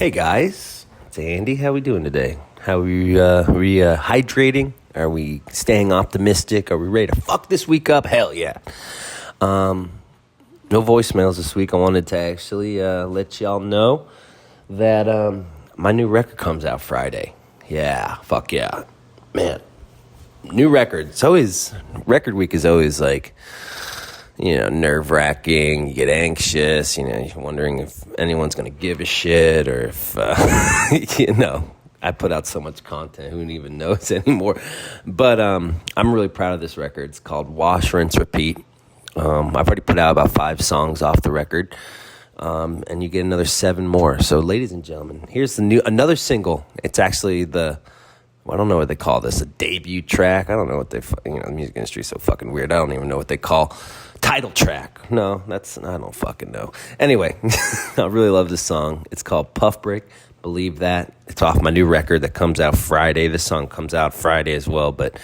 Hey guys, it's Andy. How we doing today? How are we hydrating? Are we staying optimistic? Are we ready to fuck this week up? Hell yeah. No voicemails this week. I wanted to actually let y'all know that my new record comes out Friday. Yeah, fuck yeah. Man, new record. It's always, record week is always like, nerve-wracking. You get anxious, you're wondering if anyone's going to give a shit or if, I put out so much content, who even knows anymore. But I'm really proud of this record. It's called Wash, Rinse, Repeat. I've already put out about 5 songs off the record, and you get another 7 more. So, ladies and gentlemen, here's another single. It's actually I don't know what they call this, a debut track. I don't know what the music industry is so fucking weird. I don't even know what they call title track. No, I don't fucking know. Anyway, I really love this song. It's called Puff Break. Believe that. It's off my new record that comes out Friday. This song comes out Friday as well, but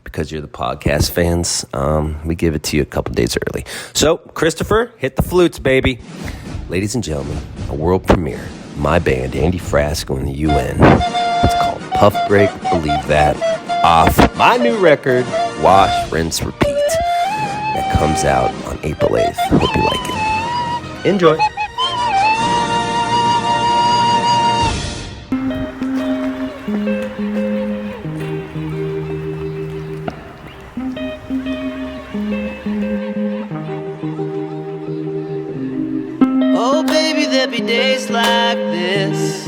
because you're the podcast fans, we give it to you a couple days early. So, Christopher, hit the flutes, baby. Ladies and gentlemen, a world premiere. My band, Andy Frasco and the UN. It's called Puff Break, Believe That, off my new record, Wash, Rinse, Repeat. That comes out on April 8th. Hope you like it. Enjoy. Oh, baby, there'll be days like this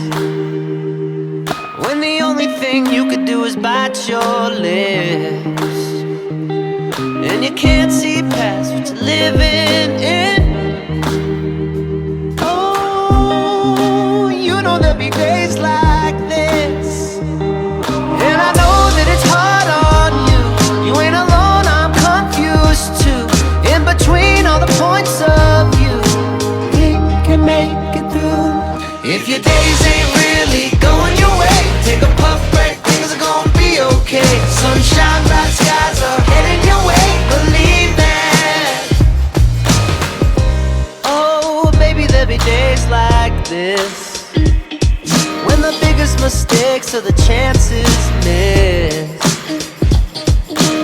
when the only thing you could do is bite your lips, and you can't see past what you're living in. Oh, there'll be days like this, and I know that it's hard on you. You ain't alone, I'm confused too. In between all the points of view, we can make it through. If your days ain't really going your way, take a puff break, things are gonna be okay. Sunshine, bright skies are heading your way, believe that. Oh, baby, there'll be days like this when the biggest mistakes are the chances missed.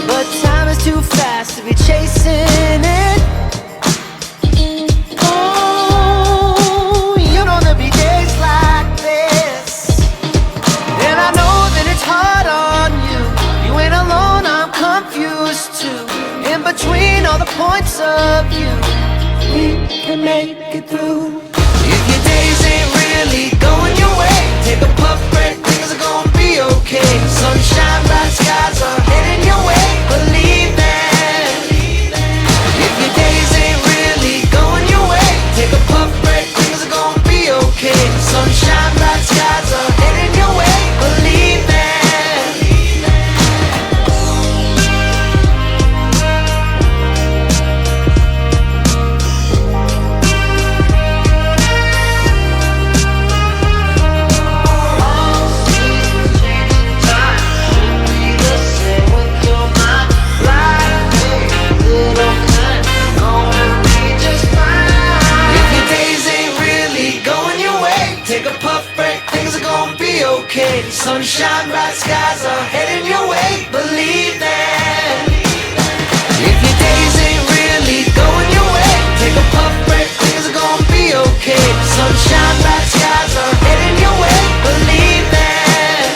But time is too fast to be chasing it. There'll be days like this, and I know that it's hard on you. You ain't alone, I'm confused too. In between all the points of view, we can make it through. If your days ain't really going your way, take a puff break, things are gonna be okay. Sunshine, bright skies are heading your way, believe that. If your days ain't really going your way, take a puff break, things are gonna be okay. Sunshine, bright skies are heading your way, believe that. All seasons changing, time should be the same with your mind. Life takes a little time, gonna be just fine. If your days ain't really going your way, take a puff break, things are gonna be okay. Sunshine, bright skies are heading your way, believe that. If your days ain't really going your way, take a puff break, things are gonna be okay. Sunshine, bright skies are heading your way, believe that.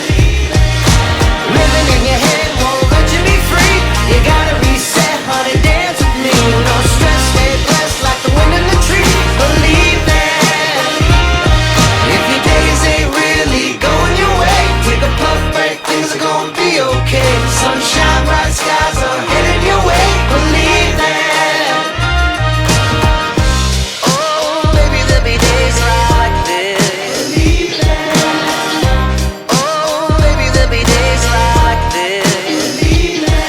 Living in your head won't let you be free. You gotta reset, honey, dance with me. No stress, stay blessed like the wind in the trees, believe that. If your days ain't really going your way, take a puff break, things are gonna be okay. Sunshine, bright skies are heading your way, believe that. Oh, baby, there'll be days like this. Believe that. Oh, baby, there'll be days like this. Believe that.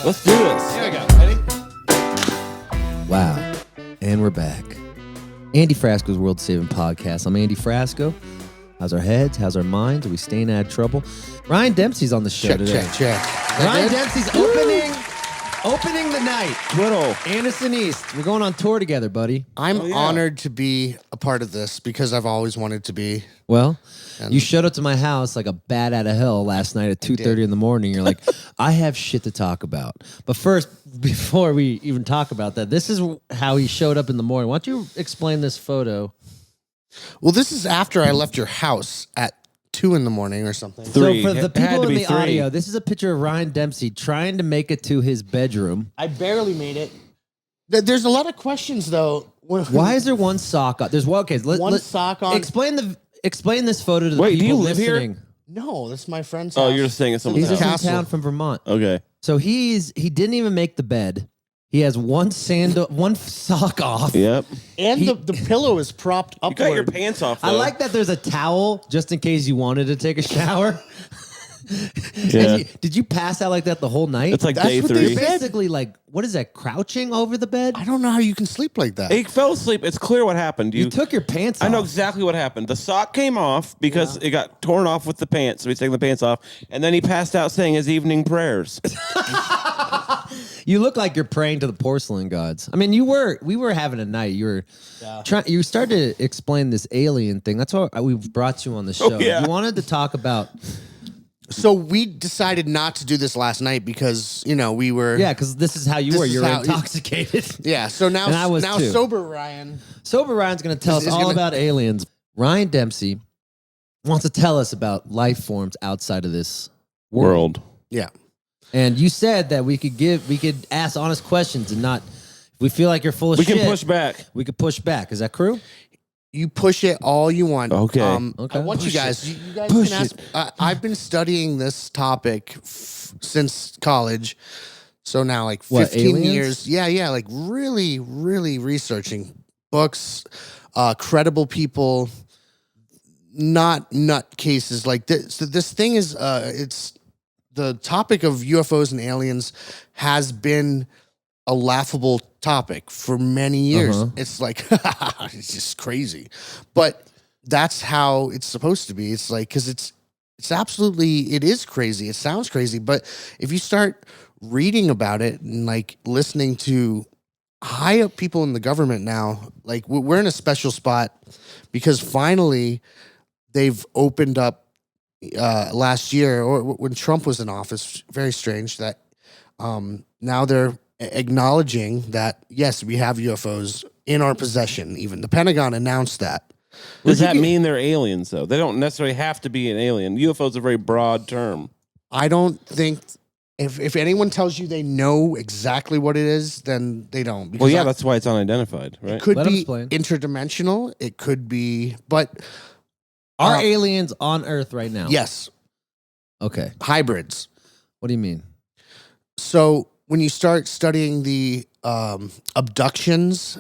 Let's do this. Here we go. Ready? Wow. And we're back. Andy Frasco's World Saving Podcast. I'm Andy Frasco. How's our heads? How's our minds? Are we staying out of trouble? Ryan Dempsey's on the show today. Check. Ryan Dempsey's opening the night. Twiddle. Anderson East. We're going on tour together, buddy. I'm honored to be a part of this because I've always wanted to be. Well, you showed up to my house like a bat out of hell last night at 2:30 in the morning. You're like, I have shit to talk about. But first, before we even talk about that, this is how he showed up in the morning. Why don't you explain this photo? Well, this is after I left your house at 2 in the morning or something. Three. So for the It had people to in be the 3. audio, this is a picture of Ryan Dempsey trying to make it to his bedroom. I barely made it. There's a lot of questions though. Why is there one sock on? There's one. Okay, One sock on. Explain this photo to the Wait, do people you live here? listening. No, that's my friend's Oh, house. you're just saying it's He's someone's just house. in Castle. town from Vermont. Okay. So he didn't even make the bed. He has one sock off. Yep. And the pillow is propped You upward. got your pants off, though. I like that there's a towel just in case you wanted to take a shower. Yeah. Did you pass out like that the whole night? It's like That's day what they 3. You're said. basically like, what is that, crouching over the bed? I don't know how you can sleep like that. He fell asleep. It's clear what happened. You took your pants off. I know exactly what happened. The sock came off because it got torn off with the pants. So he's taking the pants off. And then he passed out saying his evening prayers. You look like you're praying to the porcelain gods. I mean, we were having a night. You started to explain this alien thing. That's why we brought you on the show. yeah. You wanted to talk about, So we decided not to do this last night because, we were... yeah, because this is how you This were. is You were how- intoxicated. Yeah, so now, And I was too. sober Ryan. Sober Ryan's going to tell us Is all gonna- about aliens. Ryan Dempsey wants to tell us about life forms outside of this world. World. Yeah. And you said that we could ask honest questions and not, if we feel like you're full of We shit, can push back. we could push back. Is that true? You push it all you want. Okay. Okay. I want Push you guys. You guys Push can ask. I've been studying this topic since college, so now like 15 aliens? years. Yeah, like really, really researching books, credible people, not nut cases like this. So this thing is, it's the topic of UFOs and aliens has been a laughable topic for many years. Uh-huh. It's like, it's just crazy. But that's how it's supposed to be. It's like, because it's absolutely, it is crazy. It sounds crazy. But if you start reading about it and like listening to high up people in the government now, like we're in a special spot because finally they've opened up last year or when Trump was in office. Very strange that now they're acknowledging that, yes, we have UFOs in our possession. Even the Pentagon announced that. Does that mean they're aliens, though? They don't necessarily have to be an alien. UFO is a very broad term. I don't think if anyone tells you they know exactly what it is, then they don't. Because Well, yeah, that's why it's unidentified, right? it could Let 'em be explain. interdimensional. It could be, but Are aliens on Earth right now? yes, Okay. hybrids. What do you mean? So when you start studying the abductions,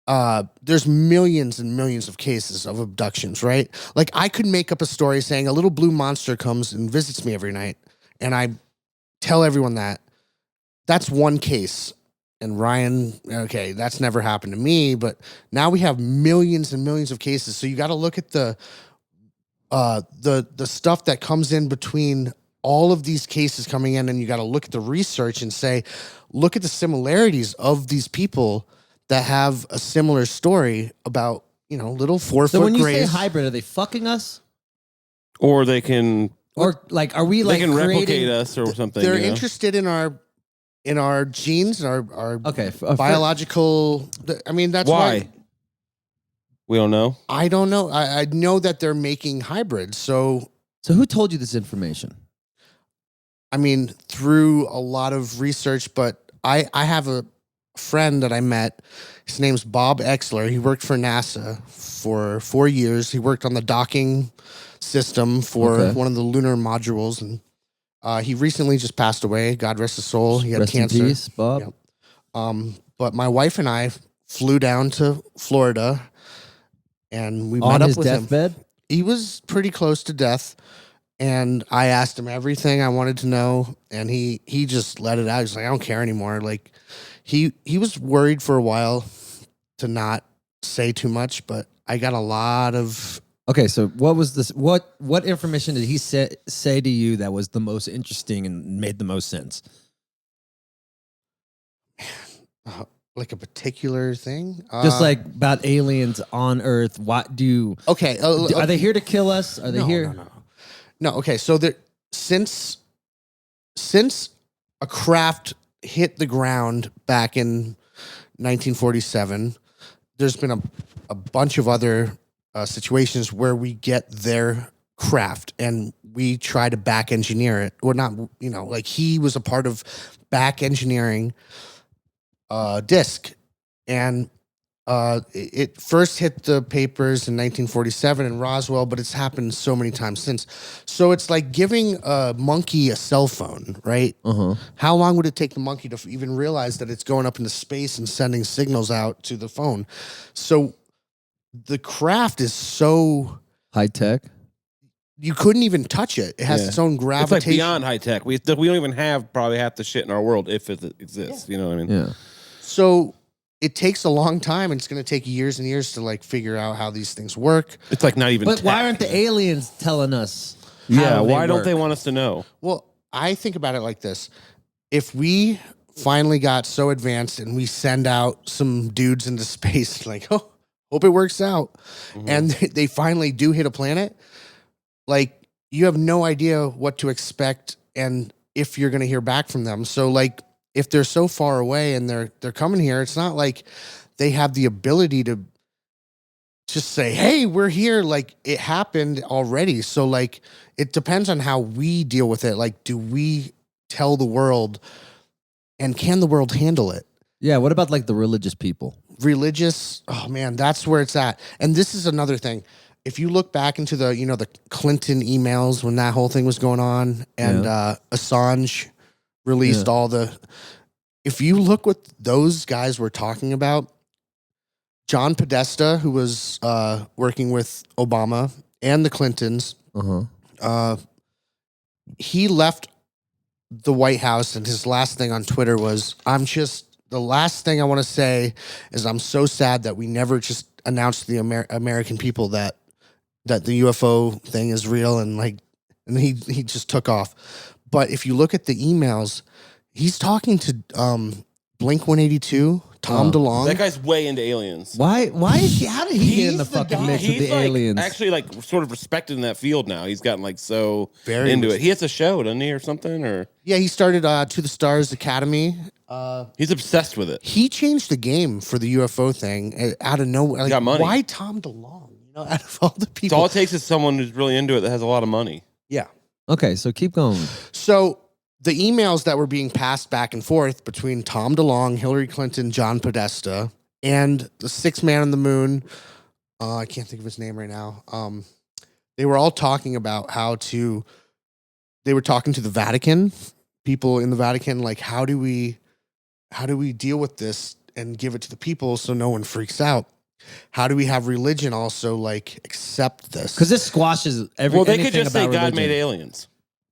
there's millions and millions of cases of abductions, right? Like I could make up a story saying a little blue monster comes and visits me every night, and I tell everyone that. That's one case. And Ryan, okay, that's never happened to me, but now we have millions and millions of cases. So you got to look at the stuff that comes in between all of these cases coming in, and you got to look at the research and say, look at the similarities of these people that have a similar story about, little 4 So foot when you say grays. hybrid, are they fucking us? Or they can Or like, are we like they can replicate creating? us or something. They're you know? interested in our genes, our Okay. biological. I mean, that's Why? why. We don't know. I don't know. I know that they're making hybrids. So, So who told you this information? I mean, through a lot of research, but I have a friend that I met. His name's Bob Exler. He worked for NASA for 4 years. He worked on the docking system for Okay. one of the lunar modules. And he recently just passed away. God rest his soul. He had Rest cancer. in peace, Bob. Yep. But my wife and I flew down to Florida, and we On met up his with him. deathbed? He was pretty close to death, and I asked him everything I wanted to know, and he just let it out. He's like, I don't care anymore. Like he was worried for a while to not say too much, but I got a lot of Okay, so what was this? What information did he say to you that was the most interesting and made the most sense? Like a particular thing, Just like about aliens on Earth. What do you? okay, Are they here to kill us? Are they here? No. Okay, so since a craft hit the ground back in 1947, there's been a bunch of other situations where we get their craft and we try to back engineer it, or not. Like he was a part of back engineering disc, and it first hit the papers in 1947 in Roswell, but it's happened so many times since. So it's like giving a monkey a cell phone, right? How long would it take the monkey to even realize that it's going up into space and sending signals out to the phone? So the craft is so High tech. you couldn't even touch it. It has its own It's gravitation. like beyond high tech. We don't even have probably half the shit in our world if it exists. You know what I mean? Yeah. So it takes a long time, and it's going to take years and years to like figure out how these things work. It's like not even. But tech. why aren't the aliens telling us? Yeah. how Why don't work? they want us to know? Well, I think about it like this. If we finally got so advanced and we send out some dudes into space, like, oh, hope it works out, and they finally do hit a planet, like, you have no idea what to expect and if you're going to hear back from them. So, like, if they're so far away and they're coming here, it's not like they have the ability to just say, hey, we're here. Like, it happened already. So, like, it depends on how we deal with it. Like, do we tell the world, and can the world handle it? Yeah. What about like the religious people? Religious, oh man, that's where it's at. And this is another thing. If you look back into the, the Clinton emails when that whole thing was going on, and Assange released all the, if you look what those guys were talking about, John Podesta, who was working with Obama and the Clintons, he left the White House, and his last thing on Twitter was, the last thing I want to say is I'm so sad that we never just announced to the American people that the UFO thing is real, and he just took off. But if you look at the emails, he's talking to Blink 182, Tom DeLonge. That guy's way into aliens. Why is he? How did he get in the fucking mix with He's the aliens? actually like sort of respected in that field now. He's gotten like so Very into it. He has a show, doesn't he, or something? Or Yeah, he started To the Stars Academy. he's obsessed with it. He changed the game for the UFO thing out of nowhere. Like, got money. Why Tom DeLonge? Out of all the So people, all it takes is someone who's really into it that has a lot of money. yeah. Okay, so keep going. So the emails that were being passed back and forth between Tom DeLonge, Hillary Clinton, John Podesta, and the sixth man on the moon, I can't think of his name right now. They were all talking about they were talking to the Vatican, people in the Vatican, like, how do we deal with this and give it to the people so no one freaks out? How do we have religion also like accept this? Because this squashes everything. Well, they could just say about God religion. made aliens.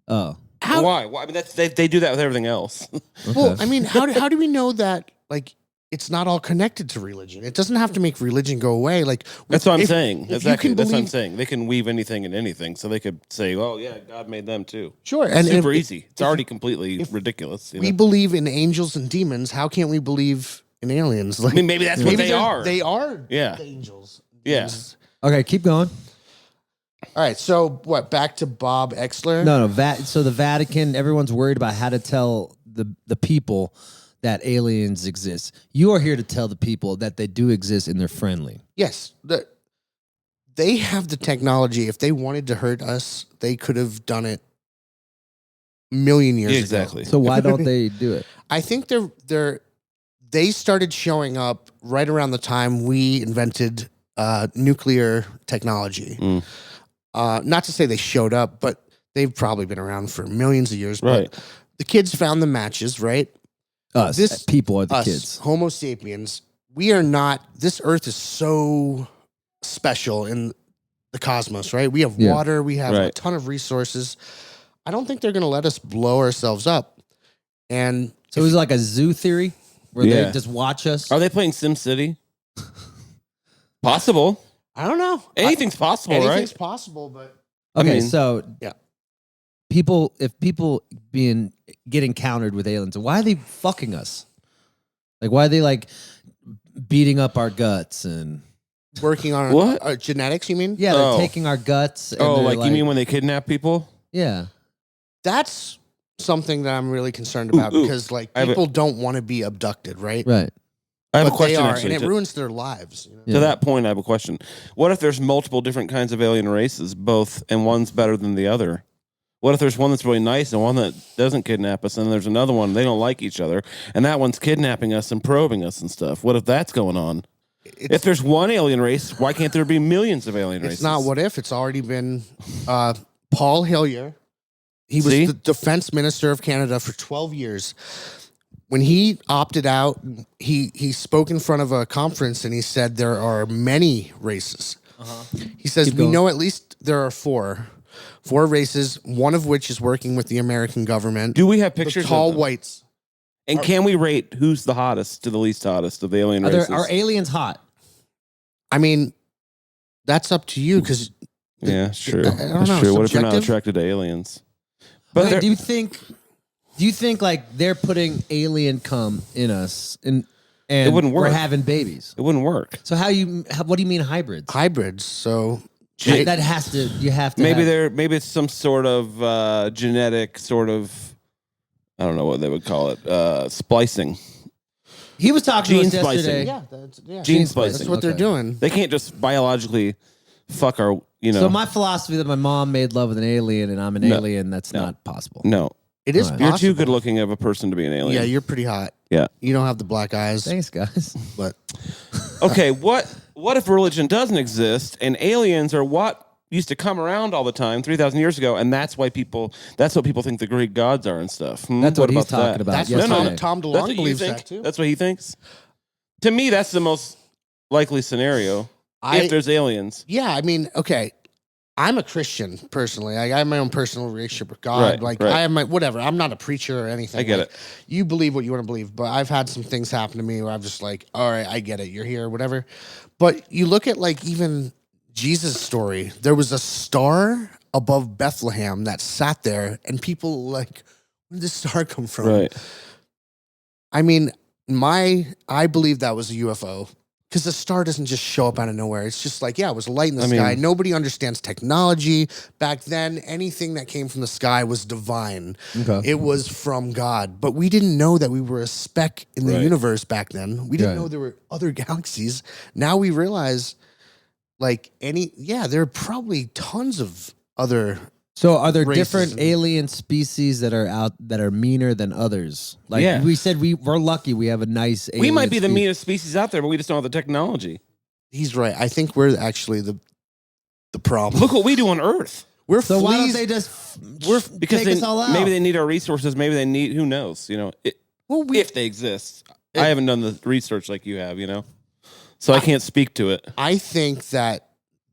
Oh, How, Why? I mean, they do that with everything else. well, I mean, how do we know that like it's not all connected to religion? It doesn't have to make religion go away. Like That's what I'm if- saying. if you Exactly. can That's what I'm believe- saying. They can weave anything in anything. So they could say, "Oh yeah, God made them too." Sure, and Super if- easy. It's already completely ridiculous. You We know? believe in angels and demons. How can't we believe in aliens? Like I mean, maybe that's what they are. They are. Yeah. the angels. Yeah. Demons. okay, keep going. All right. So what? Back to Bob Exler. No. So the Vatican, everyone's worried about how to tell the people that aliens exist. You are here to tell the people that they do exist and they're friendly. Yes. They have the technology. If they wanted to hurt us, they could have done it a million years Yeah, ago. exactly. So why don't they do it? I think they started showing up right around the time we invented nuclear technology. Not to say they showed up, but they've probably been around for millions of years. Right. But the kids found the matches, right? Us people are the Us, kids. Homo sapiens. We are not. This Earth is so special in the cosmos, right? We have water. We have a Right. ton of resources. I don't think they're going to let us blow ourselves up. And So it was like a zoo theory where Yeah. they just watch us. Are they playing SimCity? Possible. I don't know. Anything's possible, Anything's right? possible, but Okay, mean, so yeah. if people get encountered with aliens, why are they fucking us? Like, why are they like beating up our guts and Working on What? Genetics, you mean? yeah, they're Oh. taking our guts. And Oh, they're like you mean when they kidnap people? yeah, That's something that I'm really concerned about Ooh, because like I have a- people don't want to be abducted, right? right. I have But a question they are, actually. and it To, ruins their lives. You know? Yeah. to that point, I have a question. What if there's multiple different kinds of alien races, both, and one's better than the other? What if there's one that's really nice and one that doesn't kidnap us, and there's another one they don't like each other, and that one's kidnapping us and probing us and stuff? What if that's going on? If there's one alien race, why can't there be millions of alien races? It's not what if. It's already been Paul Hillier. He was See? the defense minister of Canada for 12 years. When he opted out, he spoke in front of a conference and he said there are many races. He says, Keep we going. know at least there are four races, one of which is working with the American government. Do we have The pictures tall of them? whites. And can we rate who's the hottest to the least hottest of the alien races? Are aliens hot? I mean, that's up to you because Yeah, sure. I don't That's know, true. What if you're not subjective? attracted to aliens? But Wait, they're- do you think like they're putting alien cum in us and It wouldn't we're work. having babies? it wouldn't work. So what do you mean hybrids? hybrids. So That has to you have to Maybe have, maybe it's some sort of genetic sort of, I don't know what they would call it, splicing. He was talking to Gene us splicing. yesterday. Gene That's splicing. what they're Okay. doing. They can't just biologically fuck our, So my philosophy that my mom made love with an alien and I'm an No. alien, that's No. not possible. No. It is All right. You're possible. too good looking of a person to be an alien. Yeah, you're pretty hot. Yeah. You don't have the black eyes, Thanks, guys. but Okay, what if religion doesn't exist and aliens are what used to come around all the time 3,000 years ago, and that's what people think the Greek gods are and stuff? That's what he's about that? talking about. that's Yes, what no, Tom, no. Tom That's DeLonge what you believes think? that too. That's what he thinks? To me, that's the most likely scenario. If there's aliens. Yeah, I mean, okay. I'm a Christian personally. I have my own personal relationship with God. Right, like right. I have my whatever. I'm not a preacher or anything. I get Like, it. You believe what you want to believe, but I've had some things happen to me where I'm just like, all right, I get it. You're here, whatever. But you look at like even Jesus' story. There was a star above Bethlehem that sat there, and people like, where did this star come from? Right. I mean, I believe that was a UFO because the star doesn't just show up out of nowhere. It's just like, yeah, it was a light in the I mean- sky. Nobody understands technology. Back then, anything that came from the sky was divine. Okay. It was from God. But we didn't know that we were a speck in the Right. universe back then. We didn't Right. know there were other galaxies. Now we realize, like, there are probably tons of other. So are there Races different and- alien species that are out that are meaner than others? Like Yeah. we said, we're lucky we have a nice. We might alien be the spe- meanest species out there, but we just don't have the technology. He's right. I think we're actually the problem. Look what we do on Earth. We're So why don't fleas. they just Because take us all out? maybe they need our resources. Maybe they need, who knows, Well, if they exist. I haven't done the research like you have, so I can't speak to it. I think that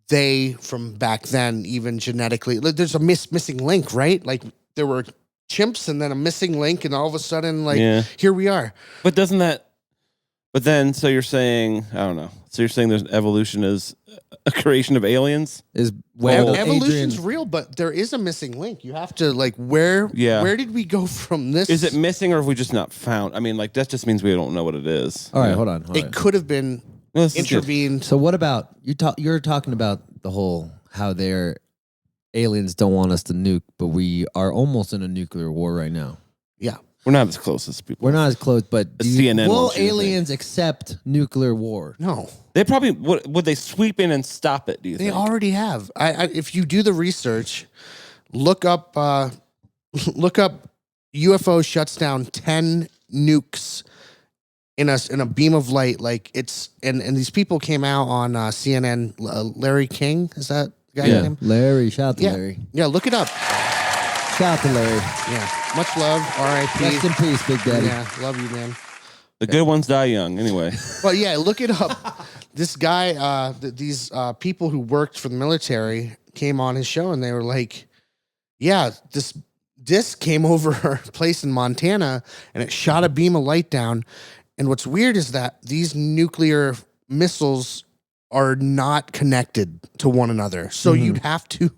they, from back then, even genetically, there's a missing link, right? Like there were chimps and then a missing link, and all of a sudden, like Yeah. here we are. But doesn't that, but then, so you're saying, I don't know. So you're saying there's evolution is a creation of aliens? is well, Evolution's Adrian, real, but there is a missing link. You have to like where did we go from this? Is it missing or have we just not found? I mean, like, that just means we don't know what it is. all right, hold on. It could have been Well, this is good. intervened. So what about you're talking about the whole how their aliens don't want us to nuke, but we are almost in a nuclear war right now. Yeah. We're not as close as people. We're not as close, but The CNN will wants you to aliens accept nuclear war? No, They probably, would they sweep in and stop it, do you they think? already have. If you do the research, look up UFO shuts down 10 nukes in a beam of light. Like it's and these people came out on CNN. Larry King, is that the guy's Yeah, name? Larry. Shout out to Yeah. Larry. Yeah, look it up. Shout out to Larry. Yeah, much love. R.I.P. Rest in peace, Big Daddy. Yeah, love you, man. The good ones die young, anyway. But yeah, look it up. This guy, these people who worked for the military came on his show and they were like, yeah, this disc came over our place in Montana and it shot a beam of light down. And what's weird is that these nuclear missiles are not connected to one another. So you'd have to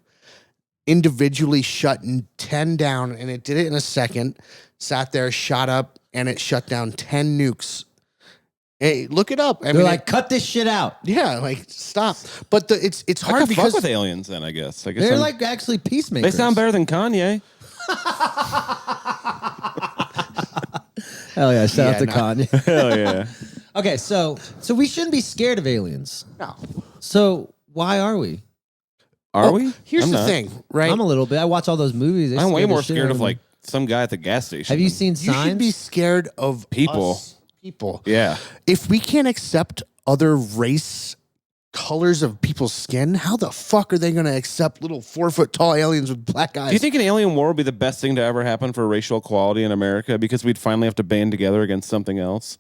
individually shut 10 down, and it did it in a second. Sat there, shot up, and it shut down 10 nukes. Hey, look it up. I They're mean, like, cut this shit out. yeah, like stop. But it's I hard could because fuck with aliens then, I guess. They're I'm- like actually peacemakers. they sound better than Kanye. Hell yeah! Shout out to no. Kanye. Hell yeah. Okay, so we shouldn't be scared of aliens. no. So why are we? Are we? Here's I'm the not. thing, right? I'm a little bit. I watch all those movies. They I'm way scare the more shit scared out of me. like some guy at the gas station. Have you seen You Signs? should be scared of People. us people. Yeah. If we can't accept other race colors of people's skin, how the fuck are they going to accept little 4-foot tall aliens with black eyes? Do you think an alien war would be the best thing to ever happen for racial equality in America because we'd finally have to band together against something else?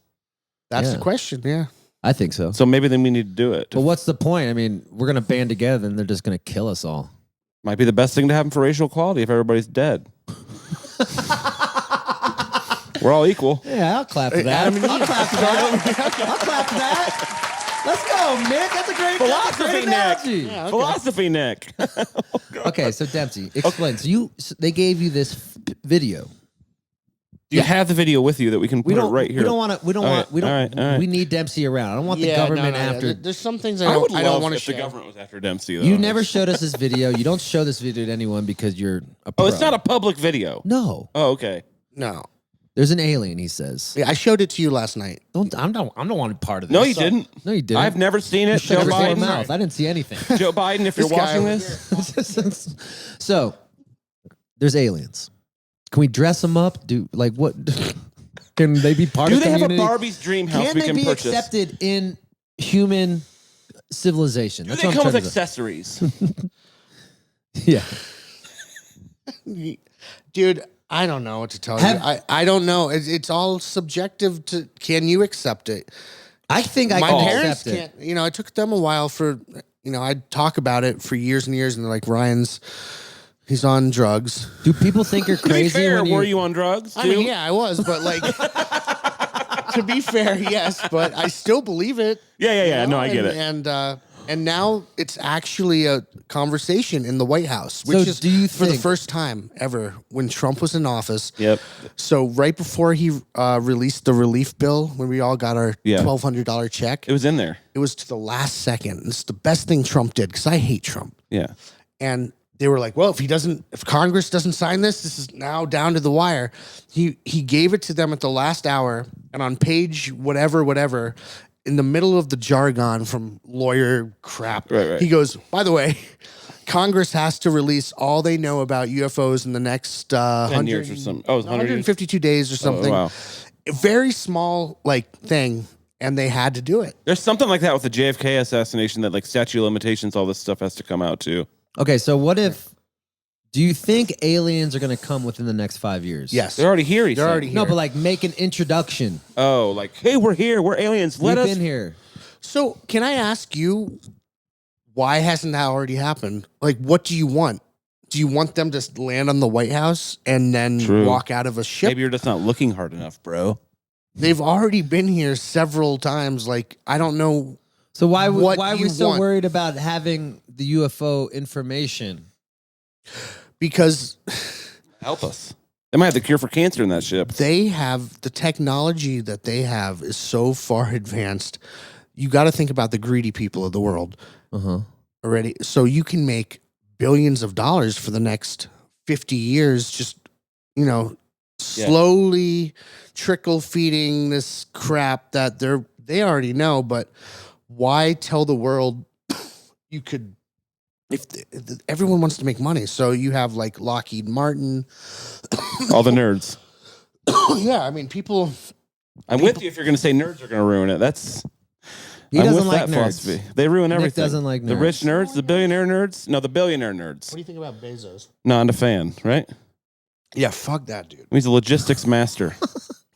That's Yeah. the question? Yeah. I think so. So maybe then we need to do it. But what's the point? I mean, we're gonna band together, and they're just gonna kill us all. Might be the best thing to happen for racial equality if everybody's dead. We're all equal. Yeah, I'll clap for that. Adam and I'll Eve. clap for that. I'll clap for that. Let's go, Nick. That's a great Philosophy, analogy. Nick. Philosophy, Nick. Okay, so Dempsey, explain. So they gave you this video. Do you have the video with you that we can put We it don't. right here? We don't want to. We don't All want. right, We don't. all right, all right. We need Dempsey around. I don't want the government after. There's some things I would I don't love want to if the share. government was after Dempsey, though. You never showed us this video. You don't show this video to anyone because you're a pro. Oh, it's not a public video. No. Oh, okay. No. There's an alien. He says. Yeah, I showed it to you last night. I'm not wanting part of this. No, you didn't. No, you didn't. I've never seen it. Shut Joe your Biden. mouth. I didn't see anything. Joe Biden, if you're This guy watching over this, So, there's aliens. Can we dress them up? Do like what? Can they be part do of they have a community? Barbie's dream house Can we they can be purchase? accepted in human civilization? Do That's they what come I'm with trying to accessories? say. Yeah. Dude, I don't know what to tell Have- you. I don't know. It's all subjective to can you accept it? I think I My can parents accept it. can't. You know, it took them a while for, I'd talk about it for years and years, and they're like, he's on drugs. Do people think you're To be crazy? fair, when were you on drugs too? I mean, yeah, I was, but like, to be fair, yes, but I still believe it. Yeah. you know, No, I get it. And now it's actually a conversation in the White House, which So is do you for the think- first time ever when Trump was in office. Yep. So right before he released the relief bill, when we all got our Yeah. $1,200 check, It was in there. it was to the last second. It's the best thing Trump did because I hate Trump. Yeah. And they were like, well, if Congress doesn't sign this is now down to the wire. He gave it to them at the last hour, and on page whatever, in the middle of the jargon from lawyer crap, Right. he goes, by the way, Congress has to release all they know about UFOs in the next 10 years or something. Oh, it's 100 years? 152 days or something. wow. A very small thing, and they had to do it. There's something like that with the JFK assassination that like statute of limitations, all this stuff has to come out too. Okay, so what if? Do you think aliens are going to come within the next 5 years? Yes. They're already here. They're already here. No, but like make an introduction. Oh, like hey, we're here. We're aliens. Let We've us. been here. So, can I ask you, why hasn't that already happened? Like, what do you want? Do you want them to land on the White House and then True. walk out of a ship? Maybe you're just not looking hard enough, bro. They've already been here several times. Like, I don't know. So why What are we you so want. worried about having the UFO information? Because Help us. They might have the cure for cancer in that ship. they have the technology that they have is so far advanced. You got to think about the greedy people of the world already. So you can make billions of dollars for the next 50 years, just, slowly trickle feeding this crap that they already know. But why tell the world you could, if everyone wants to make money. So you have like Lockheed Martin. All the nerds. Yeah. I mean, people. I'm with you if you're going to say nerds are going to ruin it. That's. He I'm doesn't with like that nerds. philosophy. They ruin Nick everything. doesn't like the nerds. rich nerds, the billionaire nerds. No, the billionaire nerds. What do you think about Bezos? Not a fan, right? Yeah, fuck that dude. He's a logistics master.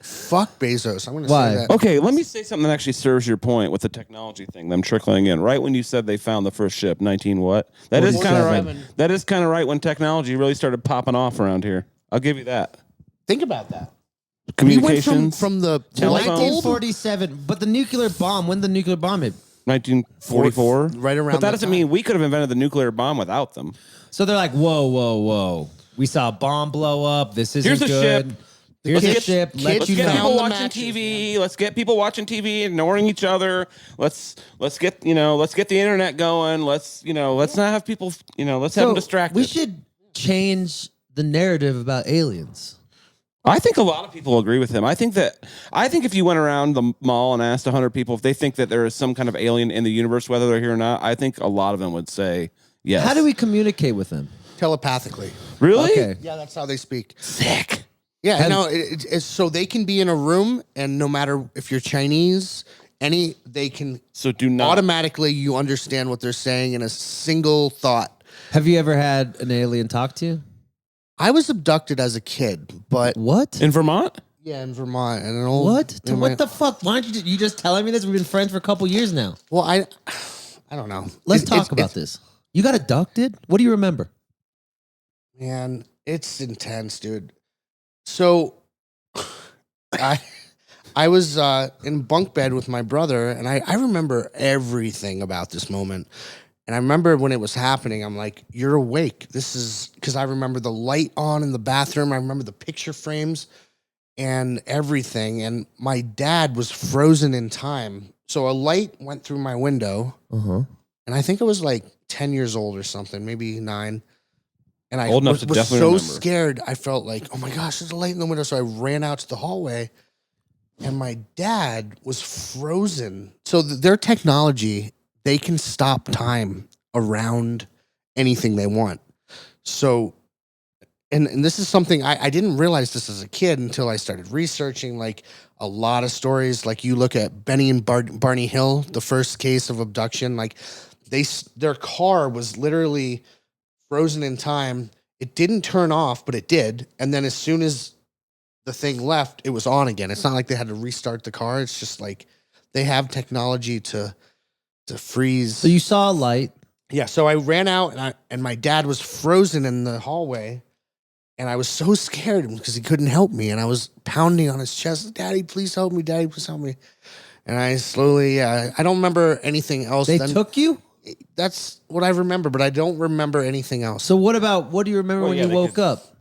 Fuck Bezos. I'm going to Why? say that. Okay, let me say something that actually serves your point with the technology thing, them trickling in. Right when you said they found the first ship, 19 what? That is kind of 47. right. That is kind of right when technology really started popping off around here. I'll give you that. Think about that. Communications. We went from the Telephone. light bulb. 1947, but the nuclear bomb. When did the nuclear bomb hit? 1944. Right around But that that doesn't time. mean we could have invented the nuclear bomb without them. So they're like, whoa, whoa, whoa. We saw a bomb blow up. This isn't Here's a good. ship. Here's a kids- ship. kids Let Let's you get found people know. the watching matches, TV. Let's get people watching TV, ignoring each other. Let's get the internet going. Let's not have people. Let's have them distracted. we should change the narrative about aliens. I think a lot of people agree with him. I think if you went around the mall and asked 100 people if they think that there is some kind of alien in the universe, whether they're here or not, I think a lot of them would say yes. How do we communicate with them? telepathically. Really? Okay. Yeah, that's how they speak. Sick. Yeah, no, it's so they can be in a room, and no matter if you're Chinese, they can So do not. automatically you understand what they're saying in a single thought. Have you ever had an alien talk to you? I was abducted as a kid, but What? In Vermont? yeah, in Vermont, and an old What? in my- What the fuck? Why don't you just telling me this? We've been friends for a couple years now. Well, I don't know. Let's It's- talk about this. You got abducted? What do you remember? Man, it's intense, dude. So I was in bunk bed with my brother, and I remember everything about this moment. And I remember when it was happening, I'm like, you're awake. This is because I remember the light on in the bathroom. I remember the picture frames and everything. And my dad was frozen in time. So a light went through my window, Uh-huh. and I think I was like 10 years old or something, maybe 9. And I Old enough was, to was definitely so remember. scared. I felt like, oh my gosh, there's a light in the window. So I ran out to the hallway, and my dad was frozen. So their technology, they can stop time around anything they want. So, and this is something I didn't realize this as a kid until I started researching like a lot of stories. Like you look at Benny and Barney Hill, the first case of abduction, like their car was literally frozen in time. It didn't turn off, but it did. And then as soon as the thing left, it was on again. It's not like they had to restart the car. It's just like they have technology to freeze. So you saw a light. Yeah, so I ran out, and my dad was frozen in the hallway, and I was so scared because he couldn't help me, and I was pounding on his chest, "Daddy, please help me! Daddy, please help me!" And I slowly, I don't remember anything else. They then. took you? That's what I remember, but I don't remember anything else. So what do you remember Well, when yeah, you they woke could- up?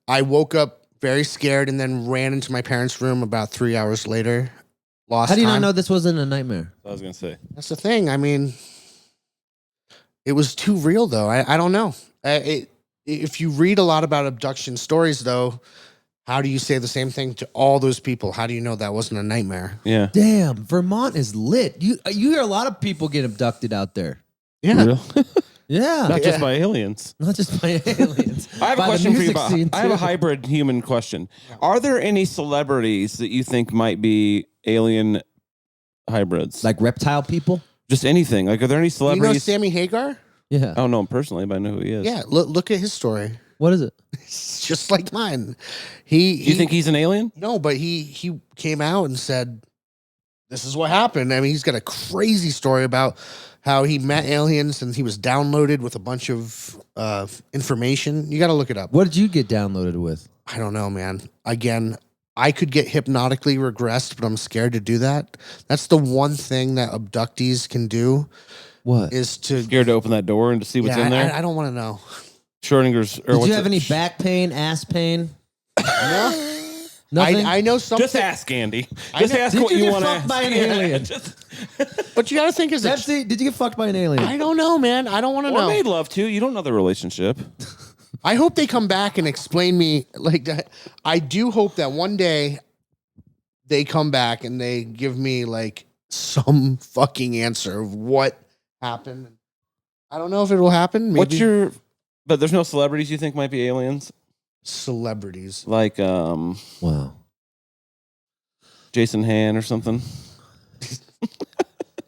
I woke up very scared and then ran into my parents' room about 3 hours later. Lost How do you time. not know this wasn't a nightmare? I was going to say. That's the thing. I mean, it was too real, though. I don't know. If you read a lot about abduction stories, though, how do you say the same thing to all those people? How do you know that wasn't a nightmare? Yeah. Damn, Vermont is lit. You hear a lot of people get abducted out there. Yeah. Real? Yeah. Not just by aliens. Not just by aliens. I have a By the question for you music about. scene, I have a too. hybrid human question. Are there any celebrities that you think might be alien hybrids? Like reptile people? just anything. Like, are there any You know celebrities? Sammy Hagar? Yeah. I don't know him personally, but I know who he is. Yeah, look at his story. What is it? It's just like mine. Do you think he's an alien? No, but he came out and said, this is what happened. I mean, he's got a crazy story about how he met aliens and he was downloaded with a bunch of information. You got to look it up. What did you get downloaded with? I don't know, man. Again, I could get hypnotically regressed, but I'm scared to do that. That's the one thing that abductees can do What? is to. Scared to open that door and to see what's Yeah, in there? I don't want to know. Schrodinger's. Or Did what's you have it? any back pain, ass pain? No. Nothing. I know something. Just ask Andy. I Just know- ask Did what you you get want to fucked ask. by an Yeah, alien? just- But you got to think is Dempsey, did you get fucked by an alien? I don't know, man. I don't want to Or know. made love to. You don't know the relationship. I hope they come back and explain me like that. I do hope that one day they come back and they give me like some fucking answer of what happened. I don't know if it will happen. Maybe What's your? But there's no celebrities you think might be aliens, celebrities? like Wow. Jason Han or something.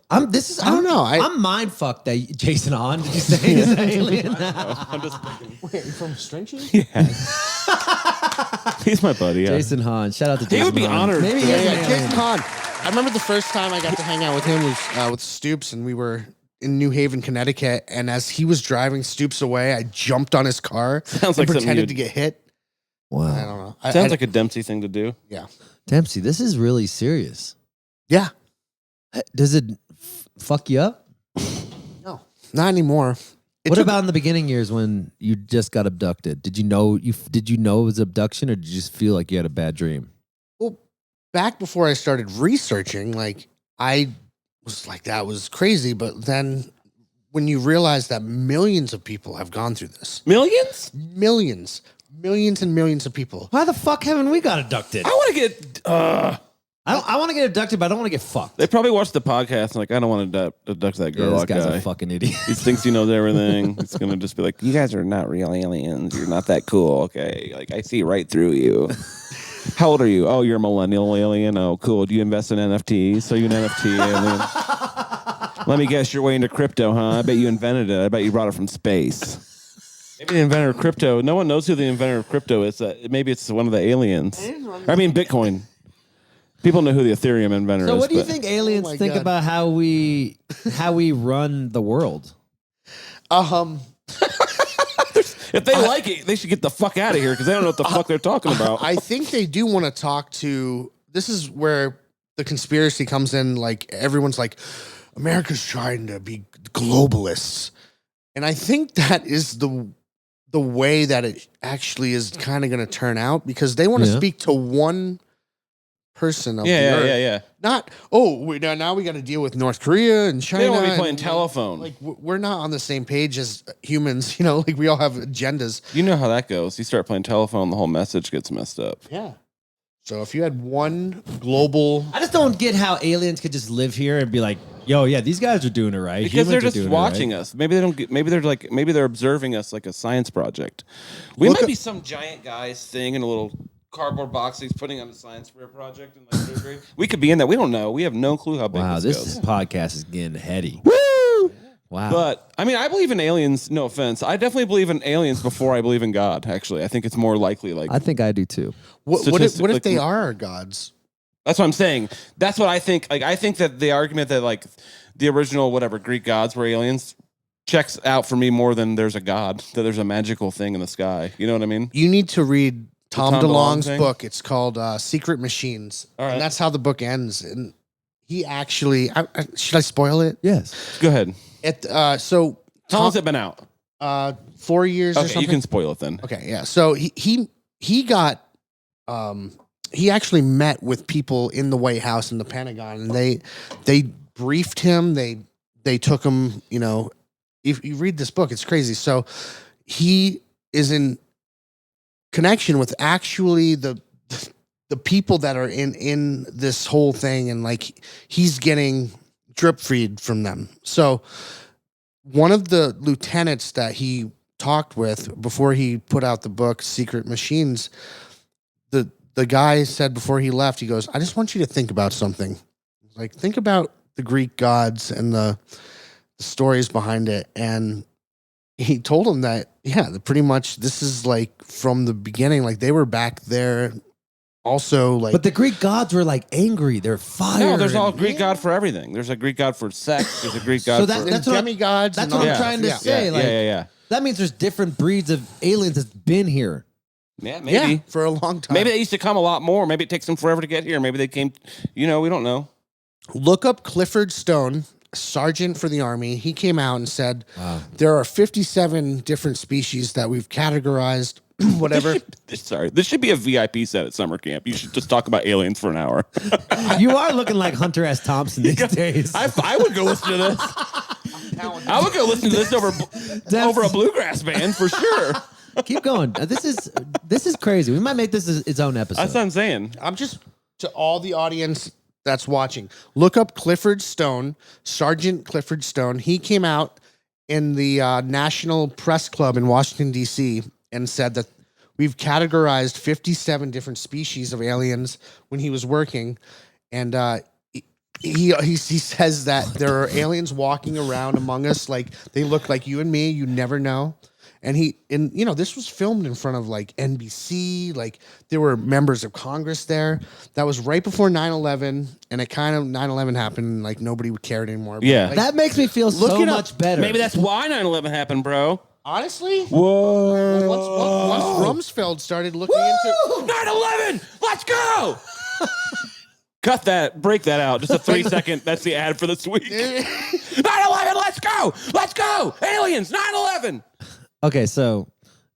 I don't know. I'm mind fucked that Jason On. Did you say he's an alien? I'm just thinking. Wait, from Stranger? Yeah. He's my buddy. Yeah. Jason Hahn. Shout out to Jason would be Hahn. honored. Maybe he Yeah, is an yeah. alien. Jason Hahn. I remember the first time I got to hang out with him was with Stoops, and we were in New Haven, Connecticut. And as he was driving Stoops away, I jumped on his car Sounds and like something pretended you'd- to get hit. I Wow. don't know. Sounds like a Dempsey thing to do. yeah. Dempsey, this is really serious. Yeah. Does it fuck you up? No, not anymore. What about in the beginning years when you just got abducted? Did you know it was abduction, or did you just feel like you had a bad dream? Well, back before I started researching, like I was like, that was crazy. But then when you realize that millions of people have gone through this, Millions? millions and millions of people. Why the fuck haven't we got abducted? I want to get. I want to get abducted, but I don't want to get fucked. They probably watched the podcast and like, I don't want to abduct that Yeah, this Gerlach guy's guy. a fucking idiot. He thinks he knows everything. It's gonna just be like, you guys are not real aliens. You're not that cool. Okay, like I see right through you. How old are you? Oh, you're a millennial alien. Oh, cool. Do you invest in NFTs? So you're an NFT alien. Let me guess, you're way into crypto, huh? I bet you invented it. I bet you brought it from space. Maybe the inventor of crypto. No one knows who the inventor of crypto is. Maybe it's one of the aliens. I mean, Bitcoin. People know who the Ethereum inventor is. So what do you but- think aliens Oh my think God. about how we run the world? If they like it, they should get the fuck out of here because they don't know what the fuck they're talking about. I think they do want to talk to. This is where the conspiracy comes in. Like everyone's like, America's trying to be globalists, and I think that is the way that it actually is kind of going to turn out because they want to Yeah. speak to one person of the yeah, earth. yeah. Not now we got to deal with North Korea and China. They don't want to be and, playing telephone. Like we're not on the same page as humans. You know, like we all have agendas. You know how that goes. You start playing telephone, the whole message gets messed up. Yeah. So if you had one global. I just don't get how aliens could just live here and be like, "Yo, yeah, these guys are doing it right." Because they're Humans are just doing it watching right. us. Maybe they don't get. Maybe they're observing us like a science project. We Look might up- be some giant guy's thing in a little cardboard box he's putting on a science fair project. And like, third grade. We could be in that. We don't know. We have no clue how big Wow, this this goes. podcast is getting heady. Woo! Wow. But I mean, I believe in aliens. No offense. I definitely believe in aliens before I believe in God. Actually, I think it's more likely. Like I think I do too. What if like- they are our gods? that's what I'm saying. That's what I think. Like I think that the argument that like the original whatever Greek gods were aliens checks out for me more than there's a god. That there's a magical thing in the sky. You know what I mean? You need to read Tom Tom DeLonge DeLonge's thing? book. It's called Secret Machines. All right. And that's how the book ends. And he actually, should I spoil it? Yes. Go ahead. So How long's it been out? 4 years or Okay, something. you can spoil it then. Okay, yeah. So he got he actually met with people in the White House and the Pentagon, and they briefed him. They took him. You know, if you read this book, it's crazy. So he is in connection with actually the people that are in this whole thing, and like he's getting drip feed from them. So one of the lieutenants that he talked with before he put out the book Secret Machines, the guy said before he left, he goes, I just want you to think about something. Like, think about the Greek gods and the stories behind it. And he told him that, yeah, pretty much this is like from the beginning, like they were back there also like. But the Greek gods were like angry. They're fire. No, there's all and- Greek god for everything. There's a Greek god for sex. There's a Greek god So for that's what demigods. that's and what all I'm that. trying to Yeah. say. yeah, like, yeah. That means there's different breeds of aliens that's been here. Yeah, Yeah, maybe. for a long time. Maybe they used to come a lot more. Maybe it takes them forever to get here. Maybe they came, we don't know. Look up Clifford Stone, sergeant for the Army. He came out and said there are 57 different species that we've categorized, whatever. Sorry. This should be a VIP set at summer camp. You should just talk about aliens for an hour. You are looking like Hunter S. Thompson these days. I would go listen to this. I would go listen to this over a bluegrass band for sure. Keep going. This is crazy. We might make this its own episode. That's what I'm saying. I'm just, to all the audience that's watching, look up Clifford Stone, Sergeant Clifford Stone. He came out in the National Press Club in Washington, D.C., and said that we've categorized 57 different species of aliens when he was working. And he says that there are aliens walking around among us, like they look like you and me. You never know. And this was filmed in front of like NBC, like there were members of Congress there. That was right before 9/11, and it kind of 9/11 happened, and like nobody cared anymore. But, Yeah. like, that makes me feel Look so it up. much better. Maybe that's why 9/11 happened, bro. honestly, Whoa. once Rumsfeld started looking into, 9/11. Let's go. Cut that. Break that out. Just a 3-second. That's the ad for this week. 9/11. Let's go. Let's go. Aliens. 9/11. Okay, so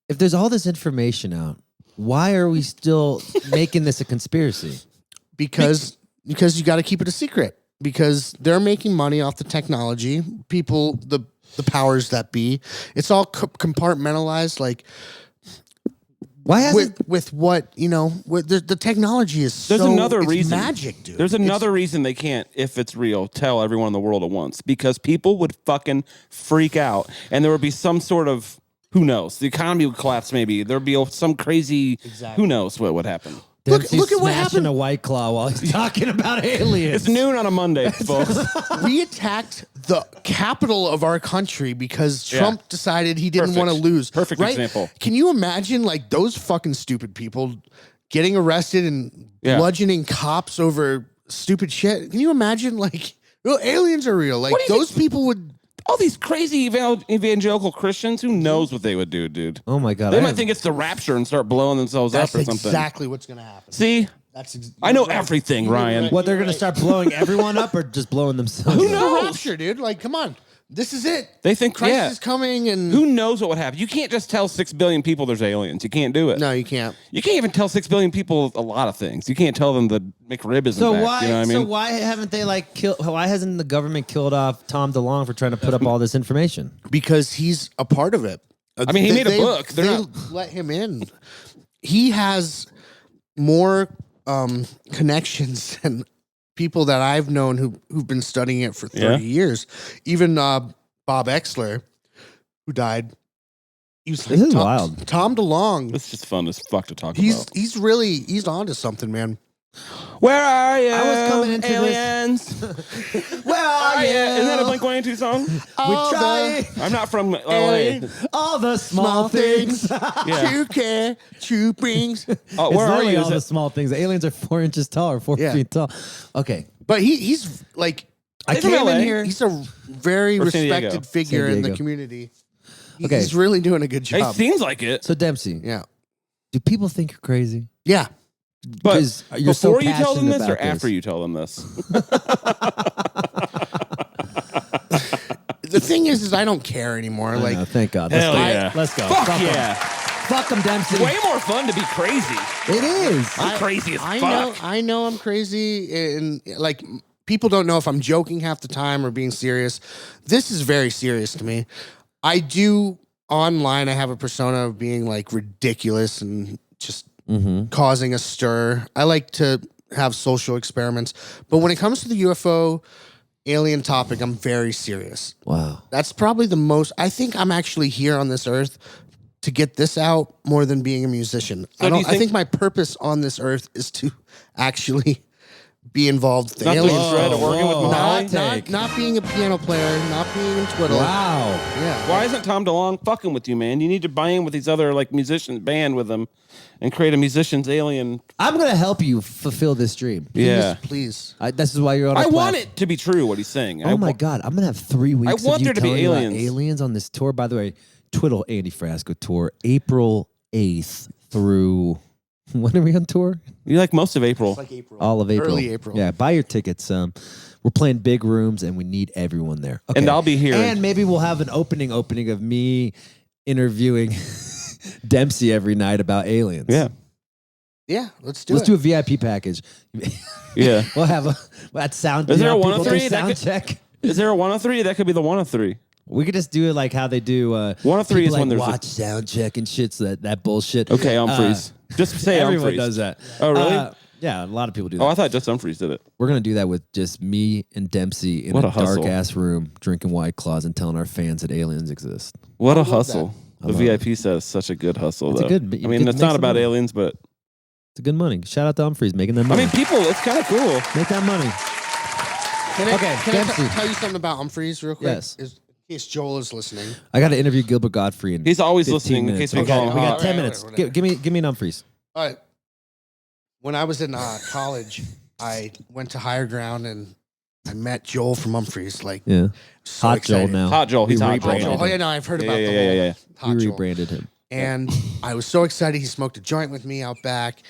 if there's all this information out, why are we still making this a conspiracy? Because you got to keep it a secret. Because they're making money off the technology. People, the powers that be. It's all compartmentalized. Like, Why hasn't with what the technology is. There's another it's reason. magic, dude. There's another reason they can't, if it's real, tell everyone in the world at once. Because people would fucking freak out, and there would be some sort of, who knows? The economy would collapse. Maybe there'd be some crazy. Who knows what would happen? Dempsey's look at what smashing happened. a White Claw while he's talking about aliens? It's noon on a Monday, folks. We attacked the capital of our country because Trump decided he didn't Perfect. want to lose. Perfect example. Can you imagine like those fucking stupid people getting arrested and bludgeoning cops over stupid shit? Can you imagine like aliens are real? Like those people would. All these crazy evangelical Christians, who knows what they would do, dude? Oh my God. They might think it's the rapture and start blowing themselves That's up or something. exactly what's going to happen. See? I know everything, Ryan. What, they're going to start blowing everyone up or just blowing themselves Who up? knows? The rapture, dude. Like, come on. This is it. They think Christ is coming, and Who knows what would happen? You can't just tell 6 billion people there's aliens. You can't do it. no, you can't. You can't even tell 6 billion people a lot of things. You can't tell them the McRib isn't So back. why? You know what I mean? So why haven't they like killed? Why hasn't the government killed off Tom DeLonge for trying to put up all this information? Because he's a part of it. I mean, he made a book. They're They not- let him in. He has more connections than people that I've known who've been studying it for 30 years. Even Bob Exler, who died. He was This is wild. Tom DeLonge. It's just fun as fuck to talk He's about. he's onto something, man. Where are you? I was coming into aliens. Where are Isn't that a Blink-182 song? We're trying I'm not from LA. all the small things. Yeah. True care, true brings. Oh, It's where are literally you? all Is the it- small things. The aliens are 4 inches tall or 4 Yeah. feet tall. Okay. But he's like, I They're from came LA. in here. He's a very Or San Diego. respected figure San in the Diego. community. Okay. He's really doing a good It job. seems like it. So Dempsey, Yeah. do people think you're crazy? Yeah. But 'Cause you're so before you tell them passionate this or about this. after you tell them this? The thing is I don't care anymore. Like, No, thank God. Hell Let's go. yeah. Let's go. Fuck Fuck 'em. yeah. Fuck them, Dempsey. Way more fun to be crazy. It is. I'm crazy as I fuck. know I'm crazy, and like people don't know if I'm joking half the time or being serious. This is very serious to me. I do online. I have a persona of being like ridiculous and just causing a stir. I like to have social experiments, but when it comes to the UFO alien topic, I'm very serious. Wow. That's probably the most. I think I'm actually here on this earth to get this out more than being a musician. So do you I think- think my purpose on this earth is to actually be involved with the Not aliens. doing shred or working with Whoa. Molly. Not being a piano player, not being in Twiddle. Wow. Yeah. Why isn't Tom DeLonge fucking with you, man? You need to buy in with these other like musicians, band with them, and create a musician's alien. I'm going to help you fulfill this dream. Yeah. Please. This is why you're on our I want platform. it to be true what he's saying. Oh my God. I'm going to have 3 weeks want of you there to be telling me about aliens. aliens on this tour. By the way, Twiddle Andy Frasco tour, April 8th through... When are we on tour? You like most of April. Like April. All of April. Early April. Yeah, buy your tickets. We're playing big rooms and we need everyone there. Okay. And I'll be here. And maybe we'll have an opening of me interviewing Dempsey every night about aliens. Yeah. Yeah, let's do Let's it. do a VIP package. Yeah. We'll have that sound. Is there a people 103? do That sound could- check? Is there a 103? That could be the 103. We could just do it like how they do. 103 people is when there's a- watch sound check and shit. So that bullshit. Okay, Humphreys. Just say Everyone Humphreys. does that. Oh, really? Yeah, a lot of people do that. Oh, I thought just Humphreys did it. We're gonna do that with just me and Dempsey in What a, a hustle. dark ass room, drinking White Claws and telling our fans that aliens exist. What a hustle. The love VIP says such a good hustle, It's a though. good- I mean, it it's makes not some about money. aliens, but It's a good money. Shout out to Humphreys making that I money. mean, people, it's kind of cool. Make that money. Can I, Okay, can I Dempsey. tell you something about Humphreys real quick? Yes. In case Joel is listening. I got to interview Gilbert Godfrey in. He's always 15 listening in minutes. case we call him We got hot. 10 Alright, minutes. whatever. Give me an Humphreys. All right. When I was in college, I went to Higher Ground and I met Joel from Humphreys. Like, Yeah. so Hot excited. Joel now. Hot Joel. He's We hot rebranded Joel. him. Oh yeah, no, I've heard about Yeah, the yeah, whole yeah, yeah. Hot We Joel. rebranded him. And I was so excited. He smoked a joint with me out back.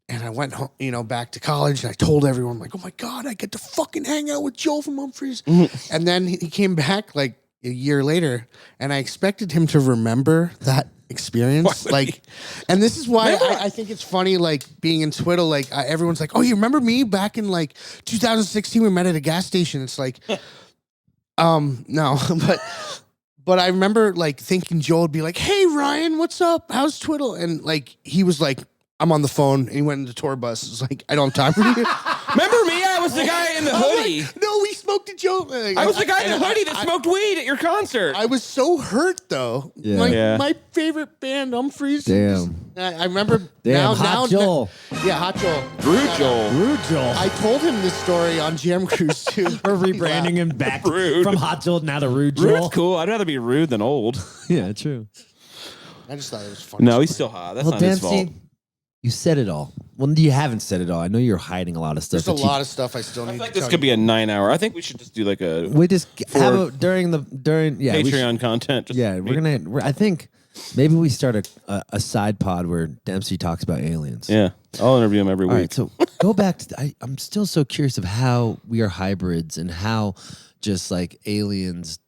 And I went home, back to college, and I told everyone, like, oh my God, I get to fucking hang out with Joel from Humphreys. And then he came back like a year later, and I expected him to remember that experience. And this is why I think it's funny, like being in Twiddle, like everyone's like, oh, you remember me back in like 2016? We met at a gas station. It's like, no, but I remember like thinking Joel would be like, hey, Ryan, what's up? How's Twiddle? And like, he was like, I'm on the phone, and he went into the tour bus. It's like, I don't have time for you. Remember me? I was the guy in the hoodie. Like, no, we smoked a Joe. I was the guy in the hoodie that smoked weed at your concert. I was so hurt though. Yeah. My favorite band, Humphreys. Damn. I remember Damn, Hot Joel. Yeah, Hot Joel. Rude Joel. Rude Joel. I told him this story on Jam Cruise too. We're rebranding him back Rude. from Hot Joel now to Rude Joel. Rude's cool. I'd rather be rude than old. Yeah, true. I just thought it was funny. No, he's still hot. That's not his fault. You said it all. Well, you haven't said it all. I know you're hiding a lot of stuff. There's a lot of stuff I still need I to think tell this could be a 9-hour. I think we should just do like a We just For have a during yeah we Patreon content. Just I think maybe we start a side pod where Dempsey talks about aliens. Yeah, I'll interview him every All week. right, so go back to. I'm still so curious of how we are hybrids and how just like aliens,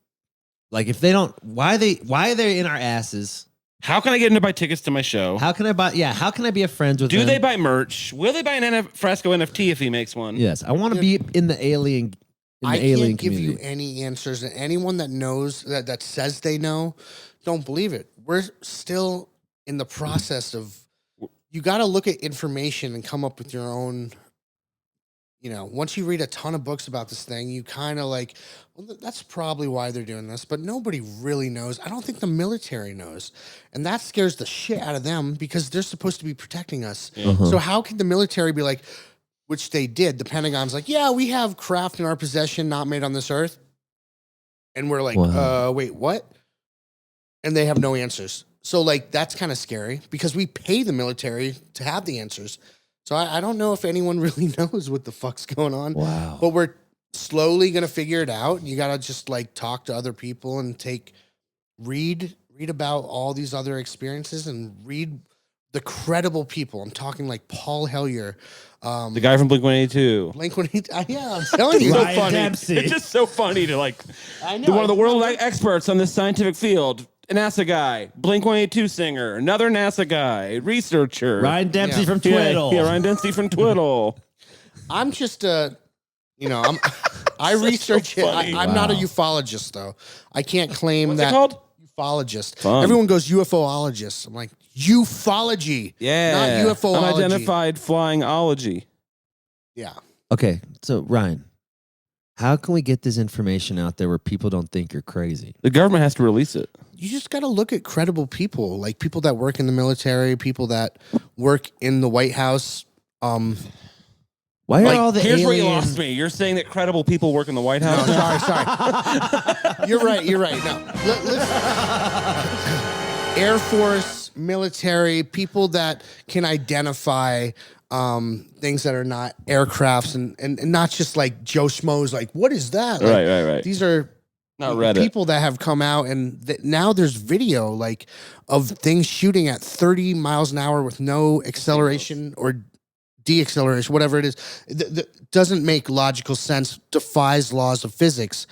like if they don't, why are they in our asses? How can I get them to buy tickets to my show? How can I buy? Yeah, how can I be a friend with Do them? they buy merch? Will they buy an Frasco NFT if he makes one? Yes, I want to be in the alien. In the I alien can't give community. you any answers, and anyone that knows that says they know, don't believe it. We're still in the process of. You got to look at information and come up with your own. Once you read a ton of books about this thing, you kind of like, well, that's probably why they're doing this, but nobody really knows. I don't think the military knows. And that scares the shit out of them because they're supposed to be protecting us. So how can the military be like, which they did, the Pentagon's like, yeah, we have craft in our possession not made on this earth. And we're like, wait, what? And they have no answers. So like, that's kind of scary because we pay the military to have the answers. So I don't know if anyone really knows what the fuck's going on. Wow. But we're slowly going to figure it out. You got to just like talk to other people and read about all these other experiences and read the credible people. I'm talking like Paul Hellyer. The guy from Blink-182. Blink-182. Yeah, I'm telling you. Ryan so funny. Dempsey. It's just so funny to like, I know. one of the world experts on this scientific field. A NASA guy, Blink-182 singer, another NASA guy, researcher. Ryan Dempsey Yeah. from Twiddle. Yeah, Ryan Dempsey from Twiddle. I'm just I research it. funny. I'm not a ufologist though. I can't claim What's that. it called? Ufologist. Fun. Everyone goes UFOologist. I'm like ufology. Yeah. Not UFOology. Unidentified flying-ology. Yeah. Okay, so Ryan, how can we get this information out there where people don't think you're crazy? The government has to release it. You just got to look at credible people, like people that work in the military, people that work in the White House. Why Like, are all the here's where you aliens? lost me. You're saying that credible people work in the White No, House? sorry. You're right. No. Listen. Air Force, military, people that can identify things that are not aircrafts and not just like Joe Schmo's like, what is that? Like, Right. These are Not Reddit. people that have come out and now there's video like of things shooting at 30 miles an hour with no acceleration or deacceleration, whatever it is. That doesn't make logical sense, defies laws of physics.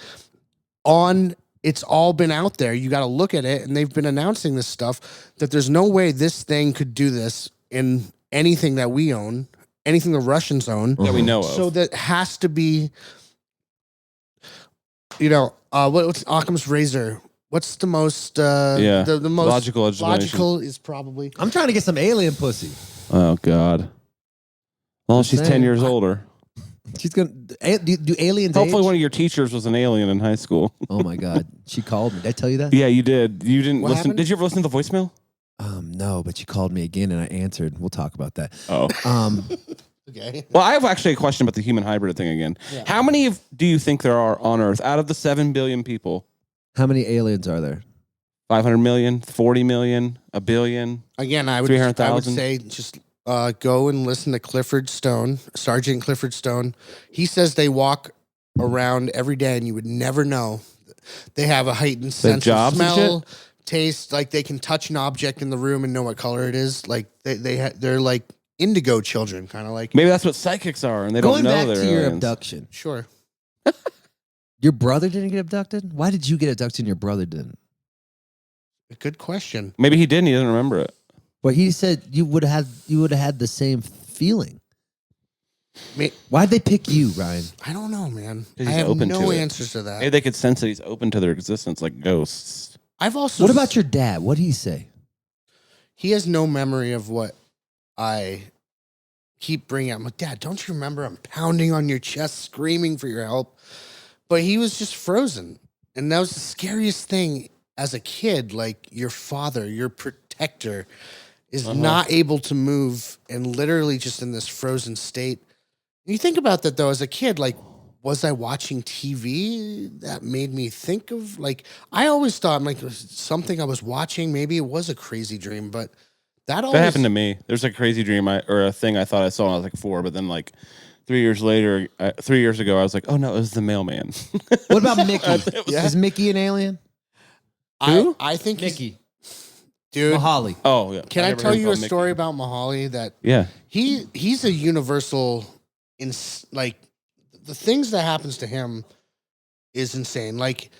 It's all been out there. You got to look at it, and they've been announcing this stuff that there's no way this thing could do this in anything that we own, anything the Russians own. that we know of. So that has to be, what's Occam's razor? What's the most, the most logical explanation. logical is probably. I'm trying to get some alien pussy. Oh, God. Well, she's saying. 10 years older. She's gonna do aliens. Hopefully age? one of your teachers was an alien in high school. Oh my God, she called me. Did I tell you that? Yeah, you did. You didn't What listen. happened? Did you ever listen to the voicemail? No, but she called me again and I answered. We'll talk about that. Oh. Okay. Well, I have actually a question about the human hybrid thing again. Yeah. How many do you think there are on Earth out of the 7 billion people? How many aliens are there? 500 million, 40 million, a billion? Again, I would 300,000? say just go and listen to Clifford Stone, Sergeant Clifford Stone. He says they walk around every day and you would never know. They have a heightened sense of jobs and smell, taste, like they can touch an object in the room and know what color it is. Like they're like indigo children, kind of like. Maybe that's what psychics are, and they Going don't know back they're to your aliens. abduction, Sure. your brother didn't get abducted. Why did you get abducted and your brother didn't? Good question. Maybe he didn't. He doesn't remember it. Well, he said you would have had the same feeling. Why'd they pick you, Ryan? I don't know, man. 'Cause I he's have open no to it. answers to that. Maybe they could sense that he's open to their existence, like ghosts. I've also. What about your dad? What did he say? He has no memory of what I keep bringing up. I'm like, Dad, don't you remember? I'm pounding on your chest, screaming for your help. But he was just frozen. And that was the scariest thing as a kid. Like, your father, your protector, is not able to move and literally just in this frozen state. And you think about that, though, as a kid, like, was I watching TV that made me think of, like, I always thought, like, it was something I was watching. Maybe it was a crazy dream, but that always That happened to me. There's a crazy dream or a thing I thought I saw when I was like 4, but then like 3 years later, 3 years ago, I was like, oh no, it was the mailman. What about Mickey? Is Mickey an alien? I think Mickey. dude. Mahali. Oh yeah. Can I never tell heard you a called Mickey. story about Mahali that Yeah. he's a universal like the things that happens to him is insane. Like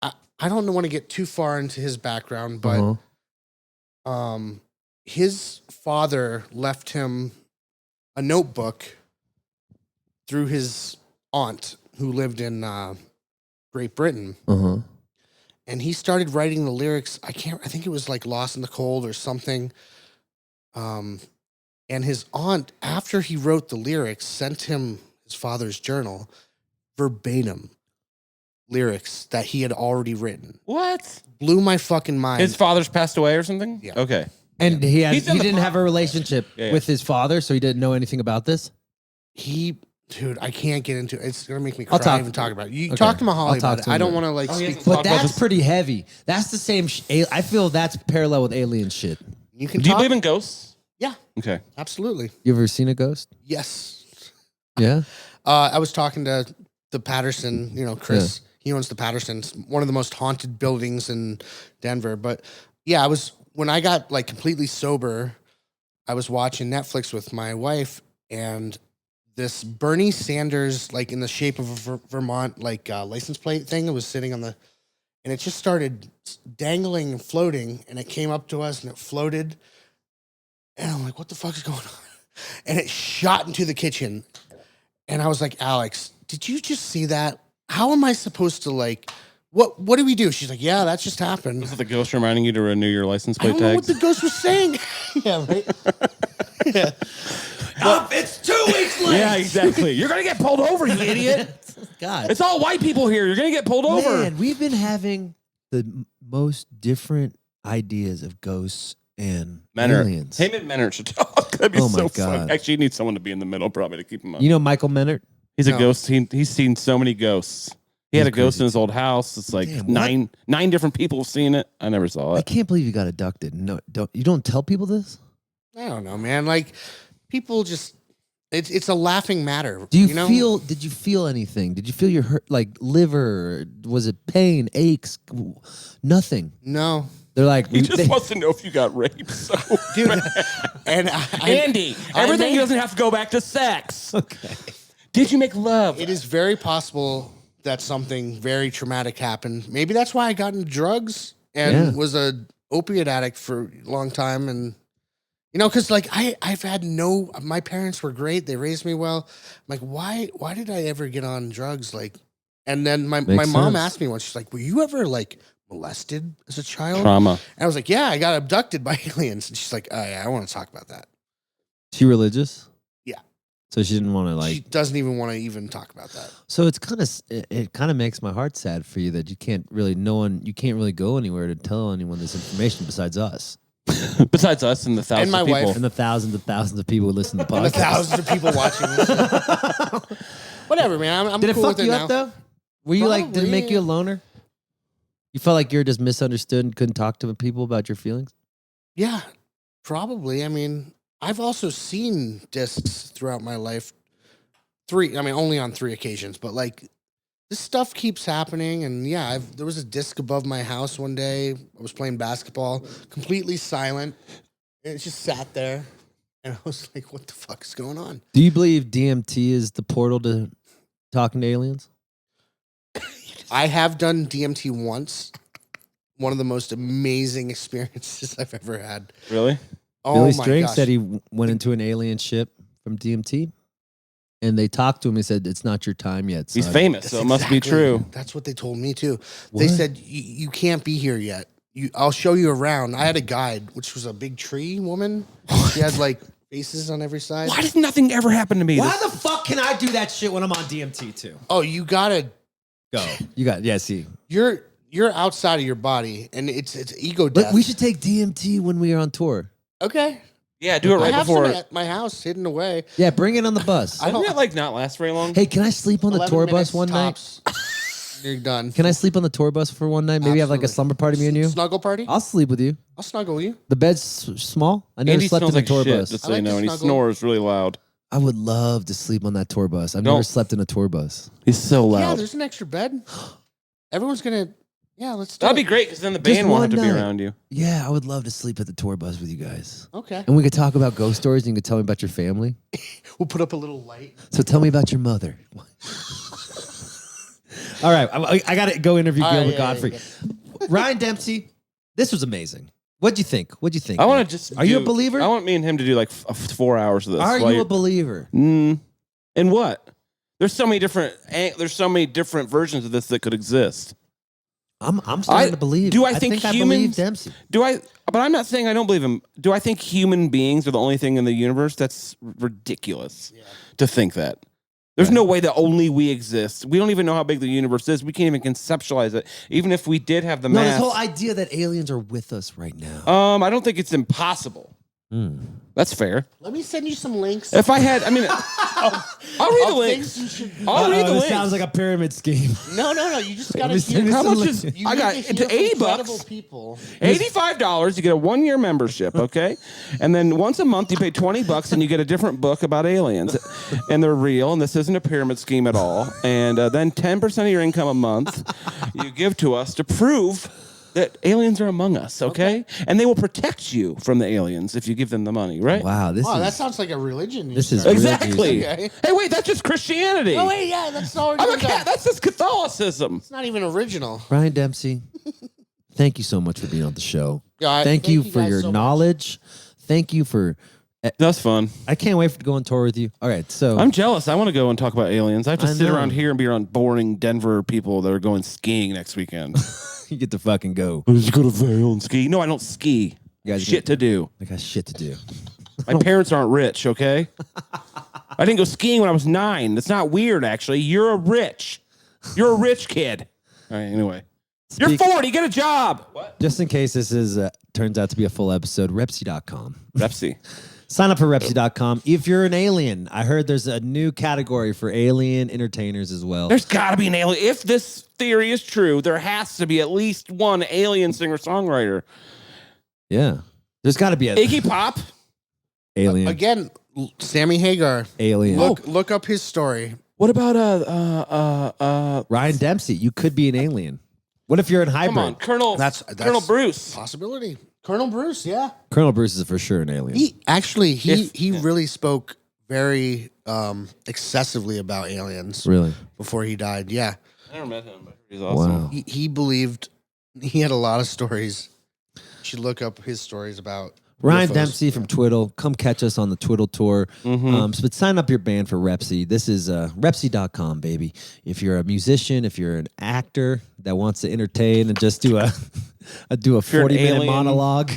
I don't want to get too far into his background, but his father left him a notebook through his aunt who lived in Great Britain. And he started writing the lyrics. I think it was like Lost in the Cold or something. And his aunt, after he wrote the lyrics, sent him his father's journal, verbatim lyrics that he had already written. What? Blew my fucking mind. His father's passed away or something? Yeah. Okay. And he He's in the didn't have a relationship Yeah. with his father, so he didn't know anything about this. Dude, I can't get into it. It's gonna make me I'll cry talk- even talk about it. You Okay. talk to I'll Mahali talk about it. to him I don't later. want to like Oh, he speak. has But Talk about that's this- pretty heavy. That's the same. I feel that's parallel with alien shit. You can Do you talk. believe in ghosts? Yeah, Okay. absolutely. You ever seen a ghost? Yes. Yeah. I was talking to the Patterson, Chris. He owns the Pattersons, one of the most haunted buildings in Denver. But yeah, when I got like completely sober, I was watching Netflix with my wife, and this Bernie Sanders, like in the shape of a Vermont, like license plate thing, was sitting on and it just started dangling and floating, and it came up to us and it floated. And I'm like, what the fuck is going on? And it shot into the kitchen. And I was like, Alex, did you just see that? How am I supposed to what do we do? She's like, yeah, that just happened. Was it the ghost reminding you to renew your license I plate don't know what tags? the ghost was saying. Yeah, right. Yeah. It's 2 weeks late. Yeah, exactly. You're gonna get pulled over, you idiot. God. It's all white people here. You're gonna get pulled over. Man, we've been having the most different ideas of ghosts and aliens. Him and Menard should talk. That'd be Oh my so fun. God. Actually, you need someone to be in the middle probably to keep him up. You know Michael Menard? He's a No. ghost. He's seen so many ghosts. He had a ghost in his old house. It's like Damn, what? nine different people have seen it. I never saw I it. can't believe you got abducted. No, you don't tell people this? I don't know, man. Like people just it's a laughing matter. Do you know? feel? Did you feel anything? Did you feel your hurt, like liver? Was it pain, aches? Nothing. No. They're like, He just wants to know if you got raped. So, Dude. And Andy, everything doesn't have to go back to sex. okay. Did you make love? it is very possible that something very traumatic happened. Maybe that's why I got into drugs and was a opiate addict for a long time. And, because like I've had my parents were great. They raised me well. I'm like, why did I ever get on drugs? Like, and then my Makes mom sense. asked me once, she's like, were you ever like molested as a child? Trauma. And I was like, yeah, I got abducted by aliens. And she's like, oh yeah, I want to talk about that. She religious? Yeah. So she didn't want to She doesn't even want to even talk about that. So it's it kind of makes my heart sad for you that you can't really go anywhere to tell anyone this information besides us Besides us and the thousands And my of people. wife. and the thousands of people who listen to the And the podcast. thousands of people watching this. Whatever, man. I'm Did it cool fuck with you it up now. though? Were you like? Did it Probably. make you a loner? You felt like you were just misunderstood and couldn't talk to people about your feelings? Yeah, probably. I mean, I've also seen discs throughout my life. Only on 3 occasions, but like this stuff keeps happening. And yeah, there was a disc above my house one day. I was playing basketball, completely silent. And it just sat there. And I was like, what the fuck is going on? Do you believe DMT is the portal to talking to aliens? I have done DMT once. One of the most amazing experiences I've ever had. Really? Oh Billy my String gosh. said he went into an alien ship from DMT, and they talked to him. He said, "It's not your time yet, son." He's famous, That's so it must be exactly- true. That's what they told me too. They What? said you can't be here yet. I'll show you around. I had a guide, which was a big tree woman. She had like faces on every side. Why does nothing ever happen to me? Why the fuck can I do that shit when I'm on DMT too? Oh, you gotta Go. You got see. You're outside of your body, and it's ego But death. we should take DMT when we are on tour. Okay. Yeah, do it I right have before. some at my house hidden away. Yeah, bring it on the bus. I Doesn't it like not last very long? Hey, can I sleep on the 11 tour bus minutes one tops. You're done. night? Can I sleep on the tour bus for one night? Maybe have like a Absolutely. slumber party, me and you. Snuggle party? I'll sleep with you. I'll snuggle with you. The bed's small. I never Andy slept in smells a like tour shit, bus. just I so like you to know, and he snuggle. snores really loud. I would love to sleep on that tour bus. I've never Don't. slept in a tour bus. He's so Yeah, loud. there's an extra bed. Everyone's gonna. Yeah, let's do That'd it. be great because then the Just band won't have to one be night. around you. Yeah, I would love to sleep at the tour bus with you guys. Okay. And we could talk about ghost stories and you could tell me about your family. We'll put up a little light. So tell me about your mother. All right, I got to go interview All right, Gilbert yeah, Godfrey. Ryan Dempsey, this was amazing. What'd you think? What'd you think? I man? want to just. Are you a believer? I want me and him to do like 4 hours of this. Are while you a you're- believer? In what? There's so many different. There's so many different versions of this that could exist. I'm starting to believe. do I think I believe humans- Dempsey. Do I? But I'm not saying I don't believe him. Do I think human beings are the only thing in the universe? That's ridiculous to think that. There's no way that only we exist. We don't even know how big the universe is. We can't even conceptualize it. Even if we did have the No, math. this whole idea that aliens are with us right now. I don't think it's impossible. That's fair. Let me send you some links. If I had, I mean, I'll read the links. Things you should. I'll read the this links. sounds like a pyramid scheme. No. You just gotta me hear. send you How some much links. is? You I need got to it hear to from $80. credible people. $85, you get a 1-year membership, okay? And then once a month you pay $20 and you get a different book about aliens. And they're real, and this isn't a pyramid scheme at all. And then 10% of your income a month you give to us to prove that aliens are among us, okay? And they will protect you from the aliens if you give them the money, right? Wow, this Wow, is that sounds like a religion. this is started. real Exactly. juicy. Okay. Hey, wait, that's just Christianity. Oh wait, yeah, that's all. I'm a cat. That's just Catholicism. It's not even original. Ryan Dempsey. Thank you so much for being on the show. Yeah, Thank you for guys your so much. knowledge. Thank you for. That's fun. I can't wait to go on tour with you. All right, so I'm jealous. I want to go and talk about aliens. I have to I sit know. around here and be around boring Denver people that are going skiing next weekend. you get to fucking go. Did you go to Vail and ski? No, I don't ski. You guys Shit to do. I got shit to do. My parents aren't rich, okay? I didn't go skiing when I was 9. That's not weird, actually. You're a rich kid. All right, anyway. You're Speak- 40. Get a job. What? Just in case this is turns out to be a full episode, Repsy.com. Pepsi. Sign up for Repsy.com. If you're an alien, I heard there's a new category for alien entertainers as well. There's got to be an alien. If this theory is true, there has to be at least one alien singer-songwriter. Yeah. There's got to be a Iggy Pop. alien. Again, Sammy Hagar. Alien. Look up his story. What about Ryan Dempsey, you could be an alien. What if you're in hybrid? come on, Colonel That's Colonel Bruce. Possibility. Colonel Bruce, yeah. Colonel Bruce is for sure an alien. He really spoke very excessively about aliens Really? before he died. Yeah. I never met him, but he's awesome. Wow. He believed he had a lot of stories. You should look up his stories about Ryan UFOs. Dempsey from Twiddle. Come catch us on the Twiddle tour. But sign up your band for Repsy. This is Repsy.com, baby. If you're a musician, if you're an actor that wants to entertain and just do a you're an 40-minute alien. monologue,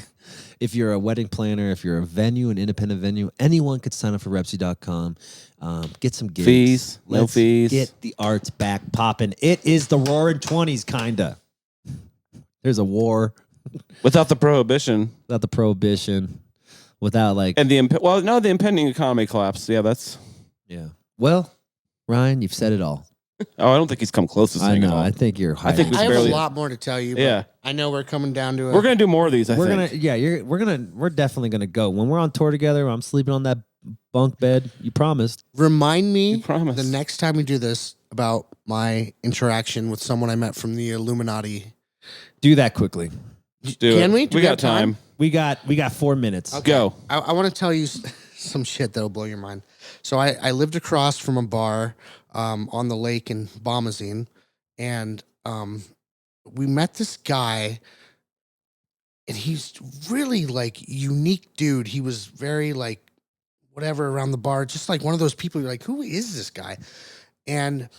if you're a wedding planner, if you're a venue, an independent venue, anyone could sign up for Repsy.com. Get some gigs. Fees. No Let's fees. Get the arts back popping. It is the roaring 20s, kinda. There's a war Without the prohibition without the prohibition, without like and the the impending economy collapse. Yeah, that's. yeah. Well, Ryan, you've said it all. Oh, I don't think he's come close to I saying it know. all. I think you're. I think hiding. I have barely- a lot more to tell you. But Yeah. I know we're coming down to it. We're gonna do more of these. we're I think. gonna. Yeah, we're definitely gonna go when we're on tour together. I'm sleeping on that bunk bed. You promised. Remind me You promised. the next time we do this about my interaction with someone I met from the Illuminati. Do that quickly. Do Can it. we? Do We we got have time? time. We got 4 minutes. Go. I want to tell you some shit that'll blow your mind. So I lived across from a bar on the lake in Bombazine, and we met this guy, and he's really like unique dude. He was very like whatever around the bar, just like one of those people you're like, who is this guy? And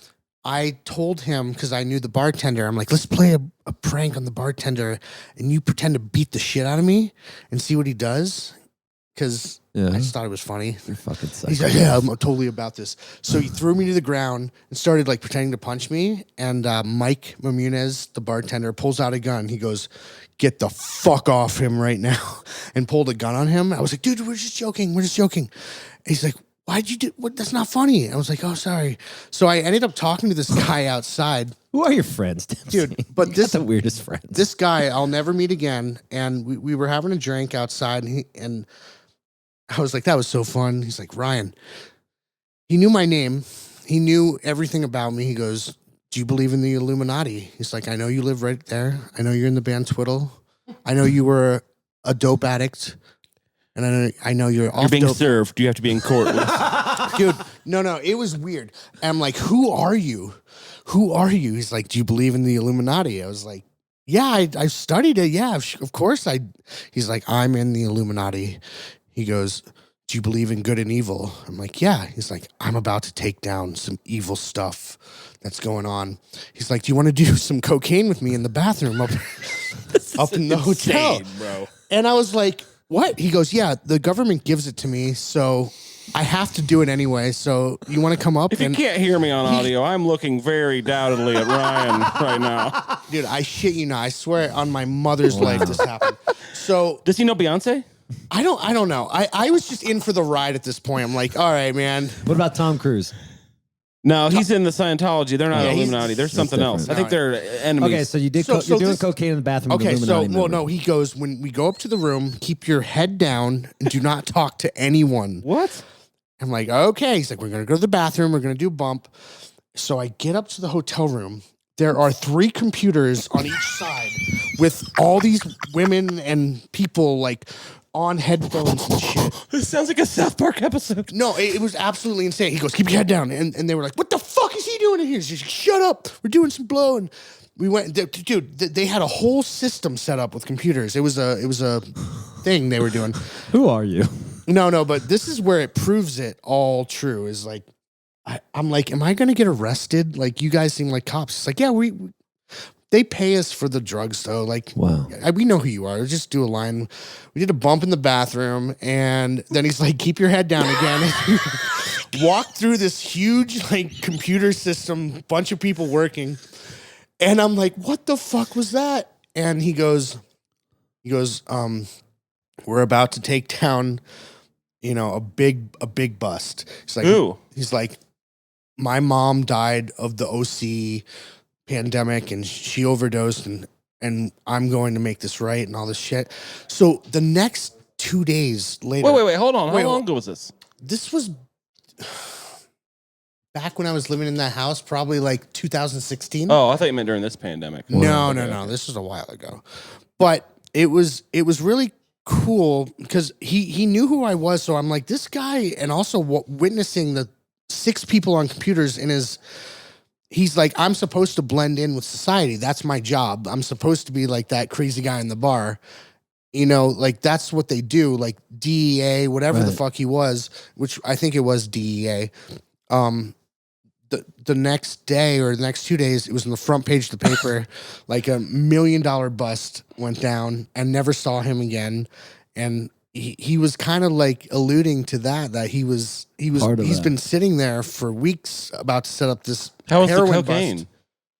I told him, because I knew the bartender, I'm like, let's play a prank on the bartender, and you pretend to beat the shit out of me and see what he does. Because I just thought it was funny. You're fucking psycho. He's like, yeah, I'm totally about this. So he threw me to the ground and started like pretending to punch me. And Mike Mamunez, the bartender, pulls out a gun. He goes, get the fuck off him right now, and pulled a gun on him. I was like, dude, we're just joking. We're just joking. And he's like, why'd you do what? That's not funny. I was like, oh, sorry. So I ended up talking to this guy outside. Who are your friends, Dempsey? Dude, but You got this- the weirdest friends. This guy I'll never meet again. And we were having a drink outside, and I was like, that was so fun. He's like, Ryan, he knew my name. He knew everything about me. He goes, do you believe in the Illuminati? He's like, I know you live right there. I know you're in the band Twiddle. I know you were a dope addict. And I know you're off You're being dope. served. You have to be in court. Dude, no, it was weird. And I'm like, who are you? Who are you? He's like, do you believe in the Illuminati? I was like, yeah, I studied it. Yeah, of course He's like, I'm in the Illuminati. He goes, do you believe in good and evil? I'm like, yeah. He's like, I'm about to take down some evil stuff that's going on. He's like, do you want to do some cocaine with me in the bathroom up in the hotel? Insane, bro. And I was like, what? He goes, yeah, the government gives it to me, so I have to do it anyway. So you want to come up? If you can't hear me on audio, I'm looking very doubtedly at Ryan right now. Dude, I shit you not. I swear on my mother's life this happened. So Does he know Beyonce? I don't know. I was just in for the ride at this point. I'm like, all right, man. What about Tom Cruise? No, he's in the Scientology. They're not Yeah, he's- Illuminati. There's something different. else. I think they're enemies. Okay, so you did. So You're doing this- cocaine in the bathroom. with Okay, an so Illuminati member. he goes, when we go up to the room, keep your head down and do not talk to anyone. What? I'm like, okay. He's like, we're gonna go to the bathroom. We're gonna do a bump. So I get up to the hotel room. There are 3 computers on each side with all these women and people like on headphones and shit. This sounds like a South Park episode. No, it was absolutely insane. He goes, keep your head down. And they were like, what the fuck is he doing in here? She's like, shut up. We're doing some blow. And we went, dude, they had a whole system set up with computers. It was a thing they were doing. Who are you? No, but this is where it proves it all true. Is like, I'm like, am I going to get arrested? Like, you guys seem like cops. It's like, yeah, they pay us for the drugs though. Like, Wow. we know who you are. Just do a line. We did a bump in the bathroom, and then he's like, keep your head down again. Walk through this huge like computer system, bunch of people working. And I'm like, what the fuck was that? And he goes, we're about to take down, a big bust. He's like, Who? He's like, my mom died of the OC pandemic, and she overdosed, and I'm going to make this right, and all this shit. So the next 2 days later, Wait. Hold on. Wait, How long ago was this? this was back when I was living in that house, probably like 2016. Oh, I thought you meant during this pandemic. No. This was a while ago, but it was really cool because he knew who I was. So I'm like, this guy, and also witnessing the 6 people on computers in his. He's like, I'm supposed to blend in with society. That's my job. I'm supposed to be like that crazy guy in the bar. Like that's what they do. Like DEA, whatever the Right. fuck he was, which I think it was DEA. The next day or the next 2 days, it was on the front page of the paper, like $1 million bust went down, and never saw him again. And he was kind of like alluding to that he was Part of he's that. been sitting there for weeks about to set up this How was the heroin cocaine? bust.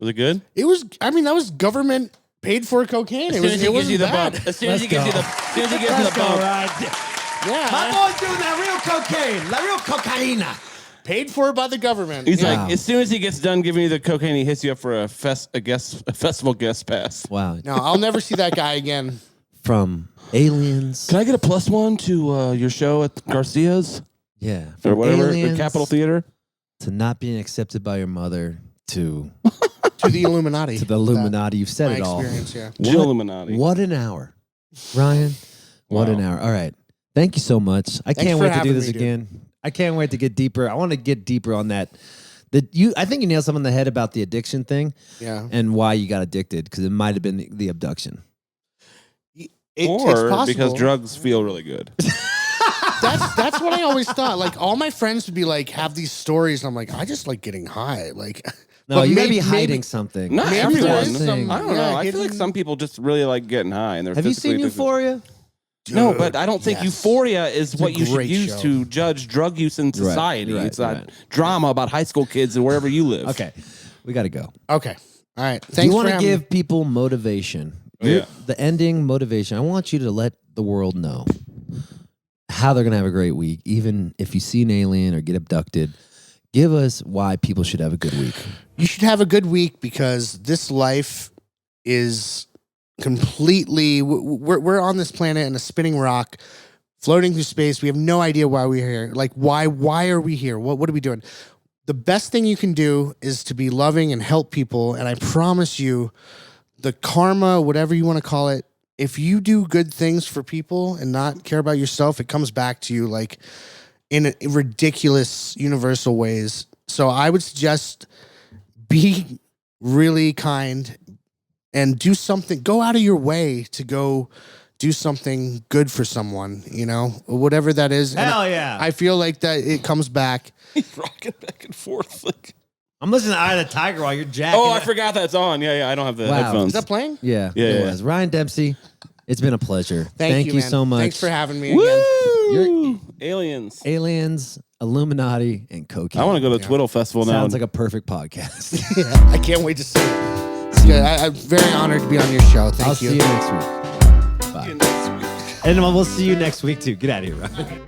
Was it good? It was, that was government paid for cocaine. As It soon as he gives you the bad. bump. As soon as he gives you the bump. Yeah, boy's doing that real cocaine, la real cocaina. paid for by the government. He's Yeah. like, as soon as he gets done giving you the cocaine, he hits you up for a festival guest pass. Wow. No, I'll never see that guy again. From aliens. Can I get a +1 to your show at Garcia's Yeah. or From whatever, aliens the Capitol Theater? to not being accepted by your mother to To the Illuminati. the Illuminati. You've said My it all. experience, yeah. Jill Illuminati. What an hour, Ryan. What Wow. an hour. All right. Thank you so much. I can't for wait to do having this me, dude. again. I can't wait to get deeper. I want to get deeper on that. I think you nailed something on the head about the addiction thing. Yeah. And why you got addicted, because it might have been the abduction. It's Or possible. because drugs feel really good. That's what I always thought. Like all my friends would be like, have these stories. And I'm like, I just like getting high. Like, No, but you gotta be maybe- hiding something. Not Maybe everyone. there is some- I don't know. yeah, I feel like hidden- some people just really like getting high, and they're Have you physically seen addicted. Euphoria? No, Dude, but I don't think yes. Euphoria is what a you should great use show. to judge drug use in society. right, It's that right. drama about high school kids and wherever you live. Okay, we got to go. Okay. All right. Do Thanks you want for to having give me. people motivation? Yeah. The ending motivation. I want you to let the world know how they're going to have a great week, even if you see an alien or get abducted. Give us why people should have a good week. You should have a good week because this life is completely. We're on this planet in a spinning rock, floating through space. We have no idea why we're here. Like, why are we here? What are we doing? The best thing you can do is to be loving and help people. And I promise you, the karma, whatever you want to call it, if you do good things for people and not care about yourself, it comes back to you like in ridiculous universal ways. So I would suggest be really kind and do something. Go out of your way to go do something good for someone, you know, whatever that is. And Hell yeah. I feel like that it comes back. Rocking back and forth. Like, I'm listening to Eye of the Tiger while you're jacking. oh, I forgot that's on. Yeah, I don't have the Wow. headphones. Is that playing? Yeah, Yeah, it yeah. was. Ryan Dempsey, it's been a pleasure. Thank you man. so much. Thanks for having me again. Woo! Aliens. Aliens, Illuminati, and cocaine. I want to go to the Twiddle Festival now. Sounds like a perfect podcast. Yeah, I can't wait to see it. It's good. I'm very honored to be on your show. Thank I'll you. see you next week. Bye. And we'll see you next week too. Get out of here, Ryan.